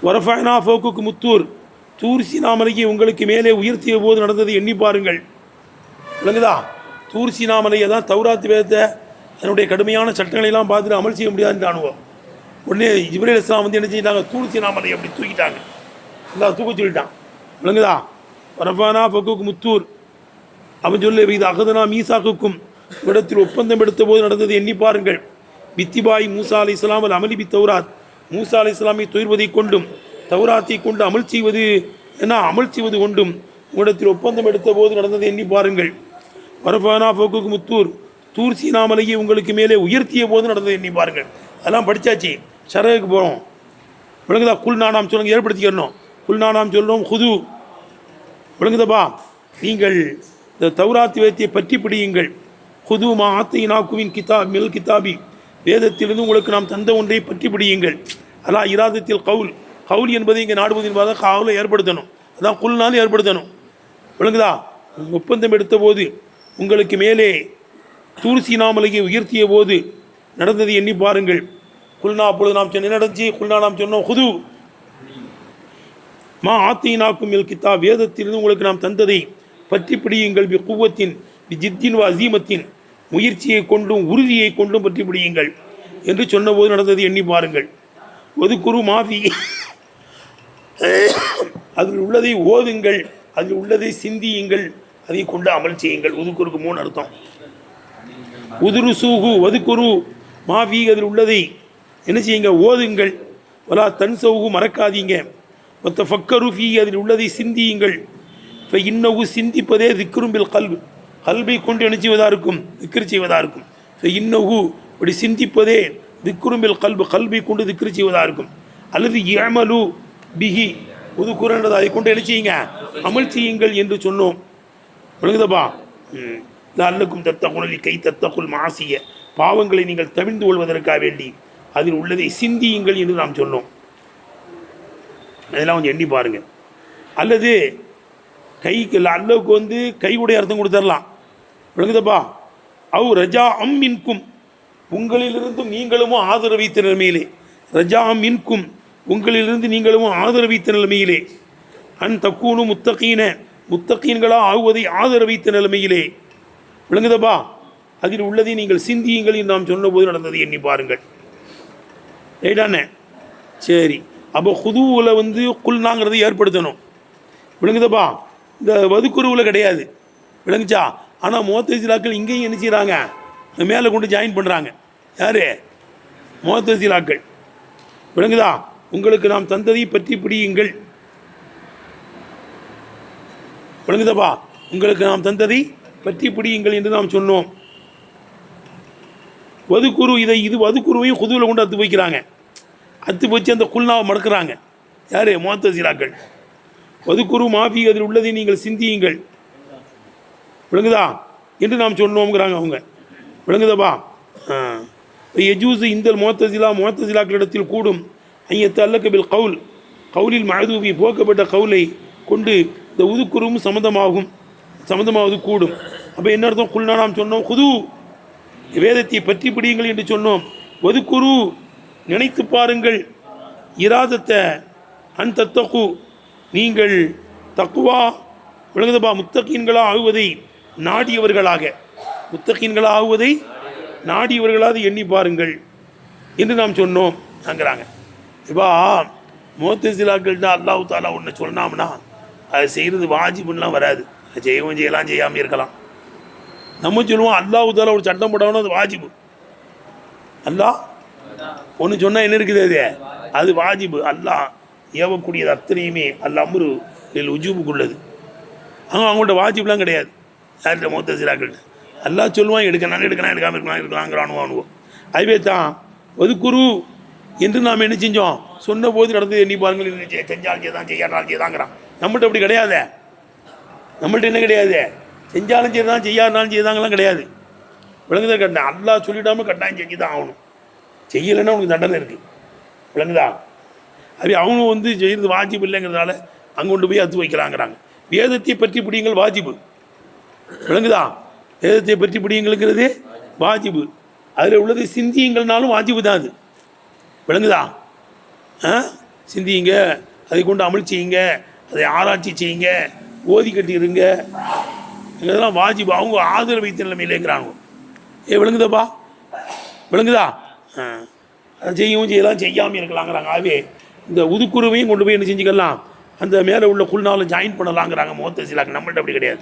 வரஃபஅனா ஃபௌகக்கும் முத்தூர், தூர் சீனா மலையை உங்களுக்கு மேலே உயர்த்திய போது நடந்ததை எண்ணி பாருங்கள். விளங்குதா? தூர் சீனா மலையை தான் தௌராத் வேதத்தை அதனுடைய கடுமையான சட்டங்களை எல்லாம் பார்த்துட்டு அமல் செய்ய முடியாதுன்னு அனுபவம். உடனே ஜிப்ரீல் அலைஹிஸ்ஸலாம் வந்து என்ன செஞ்சிட்டாங்க, தூர் சீனா மலையை அப்படி தூக்கிட்டாங்க, எல்லாம் தூக்க சொல்லிட்டான். விளங்குதா? வரஃபஅனா ஃபௌகக்கும் முத்தூர் அவன் சொல்ல, இது அகதனா மீசாக்குக்கும் இடத்தில் ஒப்பந்தம் எடுத்த போது நடந்ததை எண்ணி பாருங்கள். பித்திபாய் மூசா அலைஹிஸ்ஸலாம் அல் அமலி பி தௌராத், மூசா அலைஹிஸ்ஸலாமை தொய்வதை கொண்டும் தௌராத்தை கொண்டு அமல் செய்வது கொண்டும் உங்களிடத்தில் ஒப்பந்தம் எடுத்த போது நடந்ததை எண்ணி பாருங்கள். வரஃபஅனா ஃபௌகக்கும் முத்தூர், தூர் சீனா மலையை உங்களுக்கு மேலே உயர்த்திய போது நடந்ததை எண்ணி பாருங்கள். அதெல்லாம் படித்தாச்சு, ஷரகுக்கு போகிறோம். விளங்குதா? குல் நானாம் சொல்லுங்க, ஏற்படுத்திக்கிறணும். குல் நானாம் சொல்கிறோம், ஹுது. விளங்குதப்பா? நீங்கள் இந்த தௌராத் வேதத்தை பற்றி பிடியுங்கள். ஹுது மா ஆத்தைனாக்குவின் கிதாப் மில் கிதாபி, வேதத்திலிருந்து உங்களுக்கு நாம் தந்த ஒன்றை பற்றி பிடியுங்கள். அல்லா இராதத்தில் கவுல், கவுல் என்பதை இங்கே நாடுவது என்பதாக கவுலை ஏற்படுத்தணும். அதான் குல்னாலும் ஏற்படுத்தணும். விளங்குதா? ஒப்பந்தம் எடுத்த போது உங்களுக்கு மேலே தூர் சீனா மலையை உயர்த்திய போது நடந்தது எண்ணி பாருங்கள். குல்னா, அப்பொழுது நாம் சொன்ன நடந்துச்சு, குல்னா நாம் சொன்னோம் ஹுது மா ஆத்தைனாக்கும் மில் கிதாப், வேதத்திலிருந்து உங்களுக்கு நாம் தந்ததை பற்றி பிடியுங்கள். பி குவத்தின் பி ஜித்தின் வ அசீமத்தின், முயற்சியை கொண்டும் உறுதியை கொண்டும் பற்றி பிடியுங்கள் என்று சொன்னபோது நடந்தது எண்ணி பாருங்கள். ஒது குரு மாஃபி, அதில் உள்ளதை ஓதுங்கள், அதில் உள்ளதை சிந்தியுங்கள், அதை கொண்டு அமல் செய்யுங்கள். உதுக்குருக்கு 3 அர்த்தம். உதுரு சூகு வதுக்குரு மாஃபி, அதில் உள்ளதை என்ன செய்யுங்க, ஓதுங்கள். வலா தன் சவுகு, மறக்காதீங்க. மற்ற ஃபக்கரு ஃபீ, அதில் உள்ளதை சிந்தியுங்கள். இப்போ இன்னவு, சிந்திப்பதே திக்ரும்பில் கல்வி, கல்வை கொண்டு என்ன செய்வதாக இருக்கும், திக்ரு செய்வதாக இருக்கும். இப்போ இன்னவு, இப்படி சிந்திப்பதே திக்ரும்பில் கல்வி, கல்வை கொண்டு திக்ரு செய்வதாக இருக்கும். அல்லது யமலு பிஹி, உதுக்குறன்றது அதை கொண்டு என்ன செய்யுங்க, அமல் செய்யுங்கள் என்று சொன்னோம். விளங்குதப்பா? அல்லக்கும் தத்தகுலி கை தத்தகுல் மாசிய, பாவங்களை நீங்கள் தவிர்ந்து கொள்வதற்காக வேண்டி அதில் உள்ளதை சிந்தியுங்கள் என்று நாம் சொன்னோம். அதெல்லாம் கொஞ்சம் எண்ணி பாருங்கள். அல்லது கைக்கு அல்லவுக்கு வந்து கையுடைய அர்த்தம் கொடுத்துடலாம். விளங்குதப்பா? அவ் ரஜா மின்கும், உங்களிலிருந்து நீங்களும் ஆதரவித்த நிலைமையிலே. ரஜா மின்கும், உங்களிலிருந்து நீங்களும் ஆதரவித்த நிலைமையிலே. அன் தக்கூனு முத்தகீன, முத்தகீன்களாக ஆகுவதை ஆதரவித்த நிலைமையிலே. விளங்குதப்பா? அதில் உள்ளதை நீங்கள் சிந்தியுங்கள் என்று நாம் சொன்னபோது நடந்ததை எண்ணி பாருங்கள். ரைட்டானே? சரி, அப்போ ஹுதுவில் வந்து குல்னாங்கிறதை ஏற்படுத்தணும். விளங்குதப்பா? இந்த வதுக்குருவில் கிடையாது. விளங்குச்சா? ஆனால் முஅத்தஸிலாக்கள் இங்கேயும் என்ன செய்கிறாங்க, மேலே கொண்டு ஜாயின் பண்ணுறாங்க. யார்? முஅத்தஸிலாக்கள். விளங்குதா? உங்களுக்கு நாம் தந்ததை பற்றி பிடியுங்கள். விளங்குதப்பா? உங்களுக்கு நாம் தந்ததை பற்றி பிடியுங்கள் என்று நாம் சொன்னோம். வதுக்குரு, இது வதுக்குருவையும் ஹுதுவில் கொண்டு அத்து வைக்கிறாங்க. அத்து வச்சு அந்த குல்னாவை மடக்கிறாங்க. யார்? முஅத்தஸிலாக்கள். வதுக்குரு மாஃபி, அதில் உள்ளதை நீங்கள் சிந்தியுங்கள். விளங்குதா என்று நாம் சொன்னோங்கிறாங்க அவங்க. விளங்குதப்பா? எஜூஸ் இந்த முஅத்தஸிலாக்களிடத்தில் கூடும். ஐயத்து அல்லக்க பில் கவுல், கவுலில் மஅதூபி, போக்கப்பட்ட கவுலை கொண்டு இந்த உதுக்குரும் சம்மந்தமாவது கூடும். அப்போ என்ன அர்த்தம்? குல்னா நாம் சொன்னோம் ஹுது, வேதத்தை பற்றி பிடியுங்கள் என்று சொன்னோம். வதுக்குரு, நினைத்து பாருங்கள். இராதத்தை அன் தத்தகு, நீங்கள் தக்குவா, விளங்குதப்பா, முத்தகீன்களாக ஆகுவதை நாடியவர்களாக, முத்தகீன்களாக ஆகுவதை நாடியவர்களாக எண்ணி பாருங்கள் என்று நாம் சொன்னோம் அங்கிறாங்க. இப்போ முஅத்தஸிலாக்கள்கிட்ட அல்லாஹ் தஆலா ஒன்று சொன்னாம்னா அது செய்கிறது வாஜிபுன்னெலாம் வராது. செய்யலாம், செய்யாமல் இருக்கலாம். நம்ம சொல்லுவோம் அல்லாஹ் தஆலா ஒரு சட்டம் போடணும், அது வாஜிபு. அல்லாஹ் ஒன்று சொன்னால் என்ன இருக்குது, அது வாஜிபு. அல்லாஹ் ஏவக்கூடியது அத்தனையுமே அல் அம்ரு லில் உஜூபுக்குள்ளது. அவங்கள்ட்ட வாஜிப்லாம் கிடையாது. யார்கிட்ட? முஅத்தஸிலாக்கள்கிட்ட. அல்லாஹ் சொல்லுவான், எடுக்கலாம் எடுக்காமல் இருக்கலாங்கிறானுவானுவோம். அதுவே தான் வதுக்குரு என்று நாம் என்ன செஞ்சோம், சொன்ன போது நடந்தது எண்ணி பாருங்கள். செஞ்சாலும் செய்தான், செய்யாட்டாலும் செய்தாங்கிறான். நம்மள்ட்ட அப்படி கிடையாது. நம்மள்ட்ட என்ன கிடையாது, செஞ்சாலும் செய்தான் செய்யாட்டாலும் செய்தாங்கலாம் கிடையாது. விளங்குதா? கட்டாயம் அல்லாஹ் சொல்லிடாமல் கட்டாயம் செஞ்சு தான் ஆகணும். செய்யலைன்னா உனக்கு தண்டனை இருக்குது. விளங்குதா? அது அவனும் வந்து செய்கிறது வாஜிப் இல்லைங்கிறதுனால அங்கே கொண்டு போய் அத்து வைக்கலாங்கிறாங்க. வேதத்தை பற்றி பிடிங்கள் வாஜிபு, விளங்குதா? வேதத்தை பற்றி பிடிங்கிறது வாஜிபு. அதில் உள்ளது சிந்தியுங்கள்னாலும் வாஜிபு தான் அது, விளங்குதா? சிந்தியுங்க, அதை கொண்டு அமல் செய்யுங்க, அதை ஆராய்ச்சி செய்யுங்க, ஓதி கட்டிடுங்க, இதெல்லாம் வாஜிபு. அவங்க ஆதரவு வைத்த நிலைமையிலேங்கிறாங்க. விளங்குதாப்பா? விளங்குதா? அதை செய்யவும் செய்யலாம், செய்யாமல் இருக்கலாங்கிறாங்க. ஆகவே இந்த உதுக்குருவையும் கொண்டு போய் என்ன செஞ்சுக்கலாம், அந்த மேலே உள்ள குல்னாலும் ஜாயின் பண்ணலாங்கிறாங்க முஅத்தஸிலாக்கு. நம்மள்ட்ட அப்படி கிடையாது,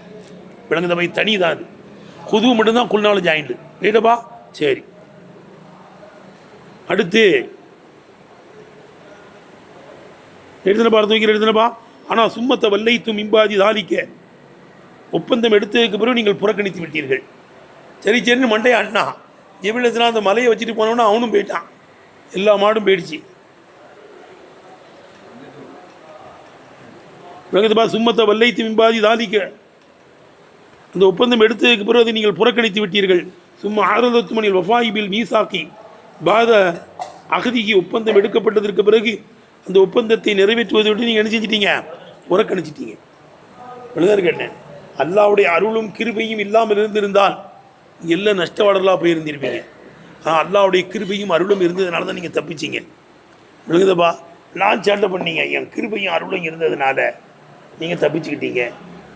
விளங்குதா? போய் தனி தான் அது, குது மட்டும்தான் குல்னாலும் ஜாயின்ட்டு. ரைட்டப்பா? சரி. அடுத்து எடுத்துனப்பா, அடுத்து வைக்கிற எடுத்துனப்பா. ஆனால் சும்மத்தை வல்லைத்து மிம்பாதி தாலிக்க, ஒப்பந்தம் எடுத்ததுக்கு பிறகு நீங்கள் புறக்கணித்து விட்டீர்கள். சரி சரின்னு மண்டையை அண்ணா ஜெபிலத்தில் அந்த மலையை வச்சுட்டு போனோன்னா அவனும் போயிட்டான், எல்லா மாடும் போயிடுச்சு. விளங்குதுப்பா? சும்மத்தை வல்லைத்து மிம்பாதி தாலிக்க, அந்த ஒப்பந்தம் எடுத்ததுக்கு பிறகு அதை நீங்கள் புறக்கணித்து விட்டீர்கள். சும்மா ஆரதத்துமணியில் வஃபாயிபில் மீசாக்கி பாத அகதிக்கு, ஒப்பந்தம் எடுக்கப்பட்டதற்கு பிறகு அந்த ஒப்பந்தத்தை நிறைவேற்றுவதை விட்டு நீங்கள் என்ன செஞ்சிட்டீங்க, புறக்கணிச்சிட்டீங்க. விழுதாரு கேட்டேன். அல்லாவுடைய அருளும் கிருபையும் இல்லாமல் இருந்திருந்தால் எல்லாம் நஷ்டவாடலாக போயிருந்திருப்பீங்க. அல்லாவுடைய கிருபையும் அருளும் இருந்ததுனால தான் நீங்கள் தப்பிச்சிங்க. விழுகுதப்பா? நான் சேட்டை பண்ணீங்க, என் கிருபையும் அருளும் இருந்ததுனால நீங்கள் தப்பிச்சுக்கிட்டீங்க.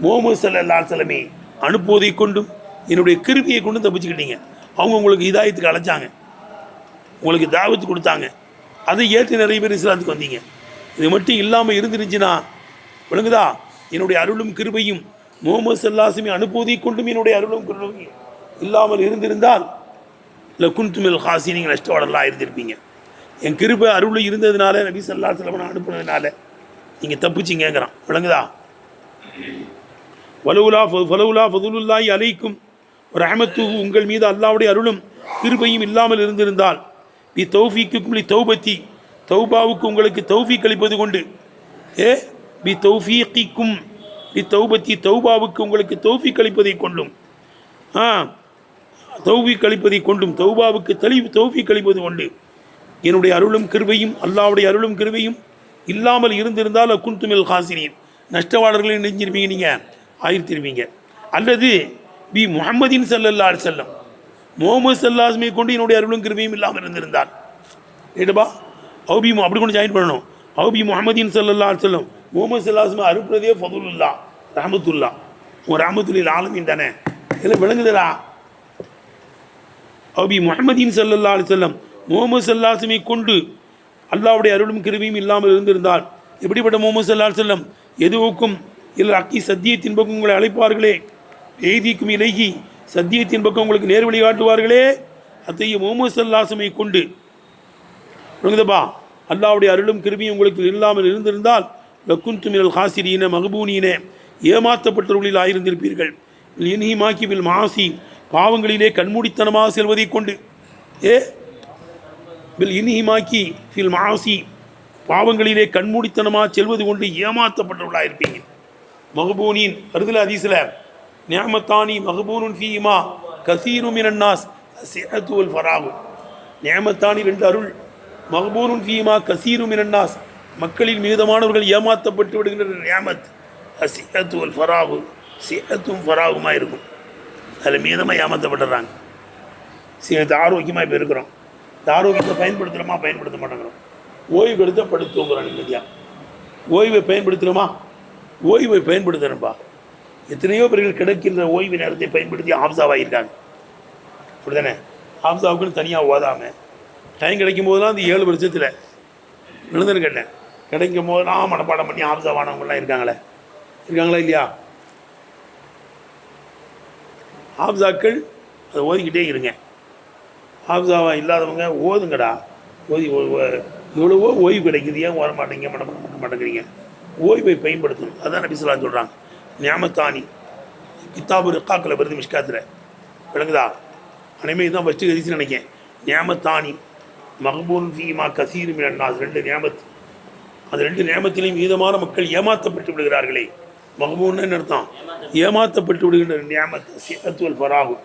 முஹம்மது ஸல்லல்லாஹு அலைஹி வஸல்லம் அனுப்புவதை கொண்டும் என்னுடைய கிருபையை கொண்டும் தப்பிச்சுக்கிட்டீங்க. அவங்க உங்களுக்கு ஹிதாயத்துக்கு அழைச்சாங்க, உங்களுக்கு தாவத்து கொடுத்தாங்க, அதை ஏற்று நிறைய பேர் இஸ்லாத்துக்கு வந்தீங்க. இது மட்டும் இல்லாமல் இருந்துருந்துச்சுன்னா, விளங்குதா, என்னுடைய அருளும் கிருபையும் முஹம்மது ஸல்லல்லாஹு அலைஹி வஸல்லம் அனுப்புவதை கொண்டும் என்னுடைய அருளும் கிருபையும் இல்லாமல் இருந்திருந்தால் லகுன்துமில் ஹாசி, நீங்கள் நஷ்டவாடலாம் இருந்திருப்பீங்க. என் கிருபை அருள் இருந்ததுனால, நபி ஸல்லல்லாஹு அலைஹி வஸல்லம் அனுப்புனதுனால நீங்கள் தப்பிச்சிங்கிறான். விளங்குதா? ஃபலவுலா ஃபதுலுல்லாஹி அலைக்கும் ரஹ்மத்துஹு, உங்கள் மீது அல்லாஹ்வுடைய அருளும் கிருபையும் இல்லாமல் இருந்திருந்தால், பி தௌஃபீக்குக்கும் லி தௌபத்தி, தௌபாவுக்கு உங்களுக்கு தௌஃபீக் அளிப்பது கொண்டு, பி தௌஃபீக்கிக்கும் லி தௌபத்தி, தௌபாவுக்கு உங்களுக்கு தௌஃபீக் அளிப்பதை கொண்டும், தௌஃபீக் அளிப்பதை கொண்டும், தௌபாவுக்கு தௌஃபீக் அளிப்பது கொண்டு என்னுடைய அருளும் கிருபையும் அல்லாஹ்வுடைய அருளும் கிருபையும் இல்லாமல் இருந்திருந்தால் குன்துமில் ஹாசிரீன், நஷ்டவாளர்களை நெஞ்சிருப்பீங்க, நீங்கள் ஆயிருத்திருப்பீங்க. அல்லது பி முஹம்மதின் ஸல்லல்லாஹு அலைஹி வஸல்லம், முஹம்மது ஸல்லல்லாஹு அலைஹி வஸல்லம் கொண்டு என்னுடைய அருளும் கிருபையும் இல்லாமல் இருந்திருந்தால், ஏடுப்பா அவுபி அப்படி கொண்டு ஜாயின் பண்ணணும். அவுபி முஹம்மதின் ஸல்லல்லாஹு அலைஹி வஸல்லம், முஹம்மது ஸல்லல்லாஹு அலைஹி வஸல்லம் அருப்புறதே ஃபதுலுல்லா ரஹமத்துல்லா, உங்கள் ரஹமத்துல்லில் ஆலமீன் தானே, இதில் விளங்குதலா? அவுபி முஹம்மதின் ஸல்லல்லாஹு அலைஹி வஸல்லம், முஹம்மது ஸல்லல்லாஹு அலைஹி வஸல்லம் கொண்டு அல்லாஹ்வுடைய அருளும் கிருபையும் இல்லாமல் இருந்திருந்தால், எப்படிப்பட்ட முஹம்மது ஸல்லல்லாஹு அலைஹி வஸல்லம், எதுவுக்கும் இல்லை அக்கி சத்தியத்தின் பக்கம் உங்களை அழைப்பார்களே, எய்திக்கும் இலகி சத்தியத்தின் பக்கம் உங்களுக்கு நேர்வழி காட்டுவார்களே, அத்தைய முஹம்மது ஸல்லல்லாஹு அலைஹி வஸல்லம் கொண்டு, விளங்குதப்பா, அல்லாஹ்வுடைய அருளும் கிருபையும் உங்களுக்கு இல்லாமல் இருந்திருந்தால் லகுன்து மினல் ஹாசிரீன மஹ்பூனீன, ஏமாற்றப்பட்டவர்களில் ஆயிருந்திருப்பீர்கள். இன்ஹிமாக்கி பில் மாசி, பாவங்களிலே கண்மூடித்தனமாக செல்வதை கொண்டு, பில் இன்ஹிமாக்கி ஃபில் மாசி, பாவங்களிலே கண்மூடித்தனமாக செல்வது கொண்டு ஏமாற்றப்பட்டவர்களாக இருப்பீங்க. மஹ்பூனின் வருதுல ஹதீஸ்ல, நிஅமத்தானி மஹ்பூனுன் ஃபீமா கஸீரு மினன் நாஸ் அஸ்ஸிஅத்து வல் ஃபராகு, நிஅமத்தானி ரெண்டு அருள், மஹ்பூனுன் ஃபீமா கஸீரு மினன் நாஸ், மக்களில் மீதமானவர்கள் ஏமாற்றப்பட்டு விடுகின்ற நிஅமத், அஸ்ஸிஅத்து வல் ஃபராகு, சிஅத்தும் ஃபராகுமாக இருக்கும், அதில் மீதமாக ஏமாற்றப்பட்டுறாங்க. சில ஆரோக்கியமாக இப்போ இருக்கிறோம், இந்த ஆரோக்கியத்தை பயன்படுத்துகிறோமா, பயன்படுத்த மாட்டேங்கிறோம். ஓய்வு எடுத்த படுத்துங்கிறோம் நிம்மதியாக. ஓய்வை பயன்படுத்துகிறோமா? ஓய்வை பயன்படுத்துகிறோம்ப்பா. எத்தனையோ பேர்கள் கிடைக்கின்ற ஓய்வு நேரத்தை பயன்படுத்தி ஆப்சாவாகியிருக்காங்க, அப்படி தானே? ஆப்சாவுக்குன்னு தனியாக ஓதாமல் டைம் கிடைக்கும் போதெல்லாம் அந்த 7 வருஷத்தில் விழுந்துன்னு கேட்டேன், கிடைக்கும் போதெல்லாம் மனப்பாடம் பண்ணி ஆப்சாவானவங்களாம் இருக்காங்களா இல்லையா? ஆப்சாக்கள் அதை ஓதிக்கிட்டே இருங்க. ஆப்சாவா இல்லாதவங்க ஓதுங்கடா, ஓதி எவ்வளவோ ஓய்வு கிடைக்குது, ஏன் ஓர மாட்டேங்க, பண்ண மாட்டேங்கிறீங்க? ஓய்வை பயன்படுத்தணும். அதான் நபி ஸல்லல்லாஹு அலைஹி வஸல்லம் சொல்கிறாங்க. நிஅமத்தானி கிதாபு ரிக்காக்கில் வருது, மிஷ்காத்தில், விளங்குதா? அனைமே இதுதான் ஃபஸ்ட்டு ஹதீஸ்னு நினைக்கிறேன். நிஅமத்தானி மஹ்பூன் ஃபீமா கஸீரு மினன் நாஸ், 2 நியமத், அந்த 2 நியமத்திலையும் மீதமான மக்கள் ஏமாற்றப்பட்டு விடுகிறார்களே. மஹ்பூன்னு அர்த்தம் ஏமாற்றப்பட்டு விடுகின்ற நியமத், சிஅத்து வல் ஃபராகு,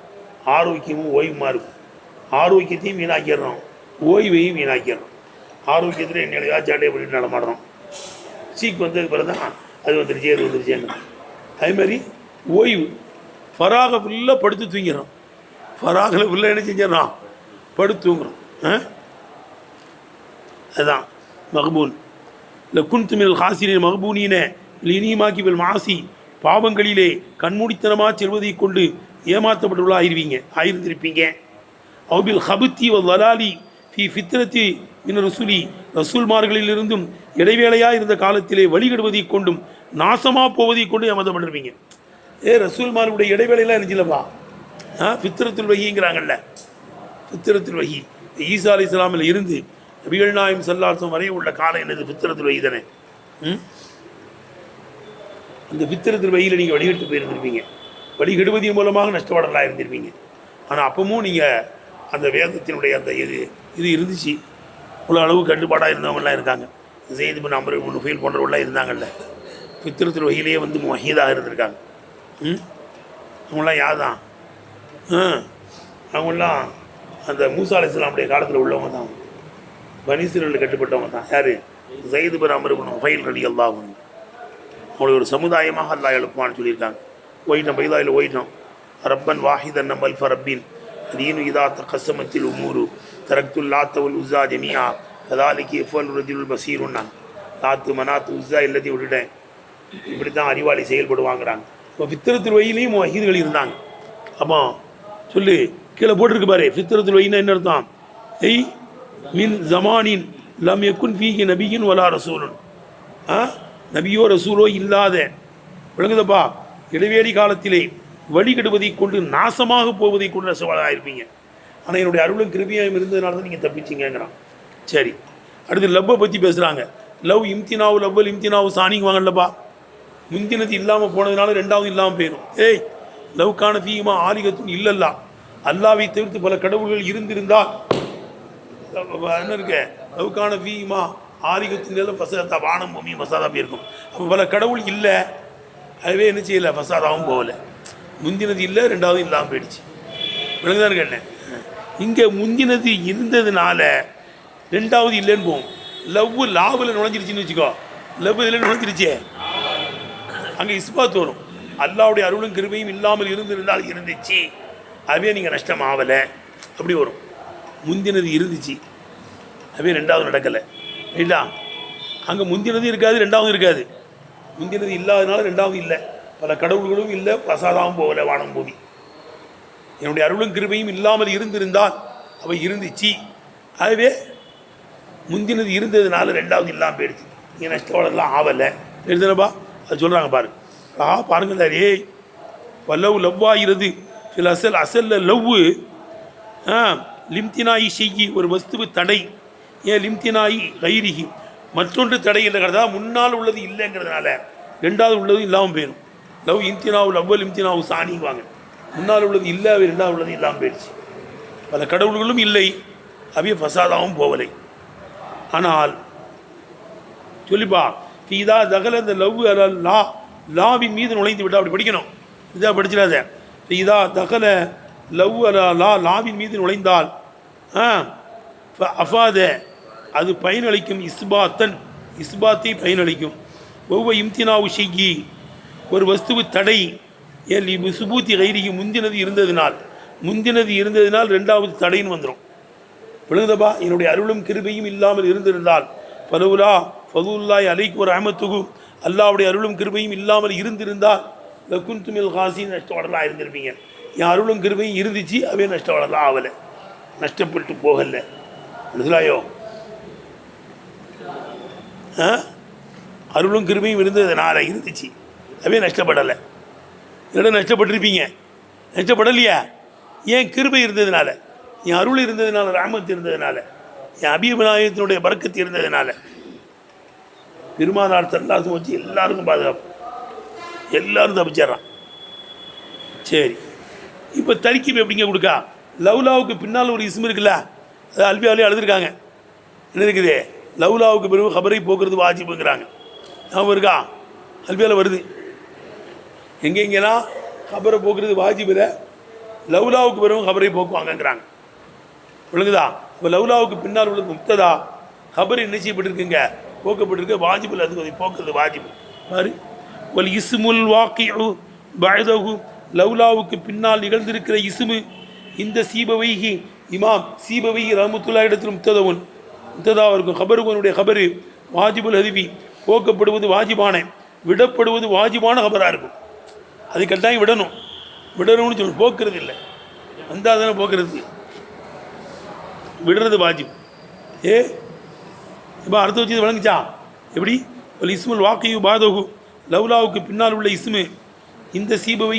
ஆரோக்கியமும் ஓய்வுமா இருக்கும். ஆரோக்கியத்தையும் வீணாக்கிடுறோம், ஓய்வையும் வீணாக்கிடுறோம். ஆரோக்கியத்தில் என்னையா ஜாட்டை பண்ணிட்டு நடமாடுறோம். சீக்கு வந்ததுக்கு பிறகு தான் அது வந்துருச்சு அது வந்துருச்சேன்னு. அதேமாதிரி ஓய்வு, ஃபராக ஃபுல்லாக படுத்து தூங்கிறோம். ஃபராகில் ஃபுல்லாக என்ன செஞ்சிடறோம், படுத்து தூங்குறோம். அதுதான் மகபூன். இல்லை குன்துமில் ஹாசினின் மகபூனின இனிமாக்கி வில் மாசி, பாவங்களிலே கண்மூடித்தனமாக செல்வதை கொண்டு ஏமாற்றப்பட்டுள்ள ஆயிருந்திருப்பீங்க. அவுபில் ஹபுத்தி வலாலி ஃபி ஃபித்ரத்தி மின் ரசூலி, ரசூல்மார்களிலிருந்தும் இடைவேளையாக இருந்த காலத்திலே வழிகடுவதை கொண்டும் நாசமாக போவதை கொண்டு ஏமாற்றப்பட்டிருப்பீங்க. ரசூல்மார்களுடைய இடைவேளையெல்லாம் இருந்துச்சுல்லப்பா, ஃபித்ரத்துல் வஹிங்கிறாங்கல்ல, ஃபித்ரத்துல் வஹி ஈசா அலி இஸ்லாமில் இருந்து நபிகள் நாயகம் ஸல்லல்லாஹு அலைஹி வஸல்லம் வரை உள்ள காலம் என்னது, ஃபித்ரத்துல் வஹி தானே. அந்த ஃபித்ரத்துல் வஹியில் நீங்கள் வழிகட்டு போயிருந்திருப்பீங்க, வழிகெடுவதன் மூலமாக நஷ்டப்படலாக இருந்திருப்பீங்க. ஆனால் அப்பவும் நீங்கள் அந்த வேதத்தினுடைய அந்த இது இருந்துச்சு. இவ்வளோ அளவு கட்டுப்பாடாக இருந்தவங்களாம் இருக்காங்க. ஸெய்த் பின் அம்ர் இப்னு நுஃபைல் போன்றவர்களாம் இருந்தாங்கல்ல, ஃபித்ரத்துல் வஹியிலேயே வந்து முஹீதாக இருந்திருக்காங்க. அவங்களாம் யார் தான்? அவங்களாம் அந்த மூசா அலைஹிஸ்ஸலாமுடைய காலத்தில் உள்ளவங்க தான், பனி இஸ்ராயீலுக்கு கட்டுப்பட்டவங்க தான். யார்? ஸெய்த் பின் அம்ர் இப்னு நுஃபைல் ரலியல்லாஹு அன்ஹு. அவங்களுக்கு ஒரு சமுதாயமாக அல்லாஹ் எழுப்புவான்னு சொல்லியிருக்காங்க. போயிட்டோம், பைதாயில் போயிட்டோம். ரப்பன் வாஹிதன் நம்பல் ஃபரப்பின் அதீனு இதா தகசமத்தில் உமூரு தரக்துல் லாத்தவுல் உஸா ஜமியா கதாலிக்கு எஃபல் ரஜுல் பசீருன்னா, லாத்து மனாத்து உஸா எல்லாத்தையும் விட்டுட்டேன். இப்படி தான் அறிவாளி செயல்படுவாங்கிறாங்க. இப்போ ஃபித்ரத்துல் வஹிலையும் வஹீதுகள் இருந்தாங்க. அப்போ சொல்லு, கீழே போட்டிருக்கு பாரு, ஃபித்ரத்துல் வஹின்னா என்ன அர்த்தம்? ஐ மின் ஜமானின் லம் யகுன் ஃபீஹி நபியின் வலா ரசூலுன், நபியோ ரசூலோ இல்லாத, விளங்குதப்பா, இடைவேளி காலத்திலே வழிகெடுவதை கொண்டு நாசமாக போவதை கொண்டு ரசவாளாக இருப்பீங்க. ஆனால் என்னுடைய அருளும் கிருபியாயும் இருந்ததுனால தான் நீங்கள் தப்பிச்சிங்கிறான். சரி, அடுத்து லவ்வை பற்றி பேசுகிறாங்க. லவ் இம்தினாவு லவ்வல் இம்தினாவு சாணிக்குவாங்கல்லப்பா, முந்தினது இல்லாமல் போனதுனால ரெண்டாவது இல்லாமல் போயிடும். லவ்கான ஃபீமா ஆலிகத்தும் இல்லல்லா, அல்லாவை தவிர்த்து பல கடவுள்கள் இருந்திருந்தால் என்ன இருக்க, லவ்கான ஃபீமா ஆலிகத்தின் ஃபசாதா, வானம் பூமி ஃபசாதா போயிருக்கும். அப்போ பல கடவுள் இல்லை, அதுவே என்ன செய்யலை, ஃபசாதாவும் போகலை. முந்தினது இல்லை, ரெண்டாவது இல்லாமல் போயிடுச்சு. விளங்குதான் கேட்டேன். இங்கே முந்தினது இருந்ததுனால ரெண்டாவது இல்லைன்னு போகும். லவ் லாவில் நுழைஞ்சிருச்சுன்னு வச்சுக்கோ, லவ் இதில் நுழைஞ்சிருச்சே, அங்கே இஸ்பாத் வரும். அல்லாவுடைய அருளும் கிருபையும் இல்லாமல் இருந்திருந்தால் இருந்துச்சு, அதுவே நீங்கள் நஷ்டம் ஆகலை, அப்படி வரும். முந்தினது இருந்துச்சு, அதுவே ரெண்டாவது நடக்கலை, ரைட்டா? அங்கே முந்தினது இருக்காது, ரெண்டாவது இருக்காது. முந்தினது இல்லாததுனால ரெண்டாவது இல்லை, பல கடவுள்களும் இல்லை, பிரசாதாவும் போகலை, வானம் பூமி. என்னுடைய அருளும் கிருபையும் இல்லாமல் இருந்திருந்தால் அவை இருந்துச்சு, அதுவே முந்தினது இருந்ததுனால ரெண்டாவது இல்லாமல் போயிடுச்சு, நீங்கள் நஷ்டவாளர்லாம் ஆகலை. எழுதுனப்பா, அது சொல்கிறாங்க பாரு. பாருங்கள், ரே வல்லவ் லவ்வாகிறது சில அசல் அசலில் லவ்வு லிம்தினாயி செய்யி, ஒரு வஸ்துவு தடை. ஏன் லிம்தினாயி கைரிகி, மற்றொன்று தடை என்றதா, முன்னால் உள்ளது இல்லைங்கிறதுனால ரெண்டாவது உள்ளது இல்லாமல் போயிடும். லவ் இம்தினாவு லவ்வல் இம்தினாவு சாணிவாங்க, முன்னால் உள்ளது இல்லை, அவை ரெண்டாவது உள்ளது இல்லாமல் போயிடுச்சு. பல கடவுள்களும் இல்லை, அவைய ஃபசாதாவும் போகலை. ஆனால் சொல்லிப்பா, இதா தகல இந்த லவ் லா, லாவின் மீது நுழைந்து விட்டா, அப்படி படிக்கணும், இதாக படிச்சிடாத. இதா தகல லவ் லா, லாவின் மீது நுழைந்தால் அஃபாத, அது பயனளிக்கும். இஸ்பாத்தன், இஸ்பாத்தை பயனளிக்கும். ஒவ்வொரு இம்தினாவு ஷெய்யி, ஒரு வஸ்துவு தடை. ஏன் சுபூத்தி கைரிக்கு, முந்தினது இருந்ததினால் ரெண்டாவது தடைன்னு வந்துடும். விழுந்தப்பா, என்னுடைய அருளும் கிருபையும் இல்லாமல் இருந்திருந்தால் ஃபலவுலா ஃபதுல்லாஹி அலைக்கும் ஒரு ரஹ்மத்துஹு, அல்லாஹ்வுடைய அருளும் கிருபையும் இல்லாமல் இருந்திருந்தால் லகுன்துமில் காசின், நஷ்டவாளர்களாக இருந்திருப்பீங்க. என் அருளும் கிருபையும் இருந்துச்சு, அவே நஷ்டவாளர்களாக ஆகலை, நஷ்டப்பட்டு போகலை. மனசிலாயோ? அருளும் கிருபையும் இருந்ததுனால இருந்துச்சு, அவே நஷ்டப்படலை. இல்லைன்னா நஷ்டப்பட்டிருப்பீங்க, நஷ்டப்படலையா? ஏன்? கிருபை இருந்ததுனால, என் அருள் இருந்ததுனால, ரஹ்மத் இருந்ததுனால, என் அபிநாயகத்தினுடைய பரக்கத்து இருந்ததுனால. பெருமானார் ஸல்லல்லாஹு வச்சு எல்லாருக்கும் பாதுகாப்பு, எல்லாரும் தப்பிச்சிட்றான். சரி, இப்போ தரிக்கிப் எப்படிங்க கொடுக்கா? லவ்லாவுக்கு பின்னால் ஒரு இஸ்மு இருக்குல்ல, அது அல்பியாவிலே அழுதுருக்காங்க. என்ன இருக்குது? லவ்லாவுக்கு பிறகு கபரை போக்குறது வாஜிபுங்கிறாங்க. ஞாபகம் இருக்கா? அல்பியாவில் வருது. எங்கெங்கெல்லாம் கபரை போக்குறது வாஜிபில், லவ்லாவுக்கு பிறகு கபரை போக்குவாங்கங்கிறாங்க. விளங்குதா? இப்போ லவ்லாவுக்கு பின்னால் உள்ளது முக்ததா, கபர் என்ன செய்யப்பட்டிருக்குங்க? போக்கப்பட்டிருக்கு. வாஜிபில் அது போக்குறது வாஜிபு. பாரு, வல் இஸ்முல் வாக்கிஉ பஅதஹு லவ்லாவுக்கு பின்னால் நிகழ்ந்திருக்கிற இஸ்மு இந்த சீபவைஹி இமாம் சீபவைஹி ரஹ்மத்துல்லாஹி இடத்தில் முத்ததாவாக இருக்கும். ஹபருவனுடைய ஹபரு வாஜிபுல் ஹதிவி போக்கப்படுவது வாஜிபான விடப்படுவது வாஜிபான ஹபராக இருக்கும். அது கட்டாயம் விடணும்னு சொல்லணும், போக்குறது இல்லை. வந்தால் தானே போக்குறது, விடுறது வாஜிப். இப்போ அர்த்தம் வச்சு விளங்குச்சா? எப்படி ஒரு இஸ்முல் வாக்கையு பாதகு லவ்லாவுக்கு பின்னால் உள்ள இஸ்மு இந்த சீபவை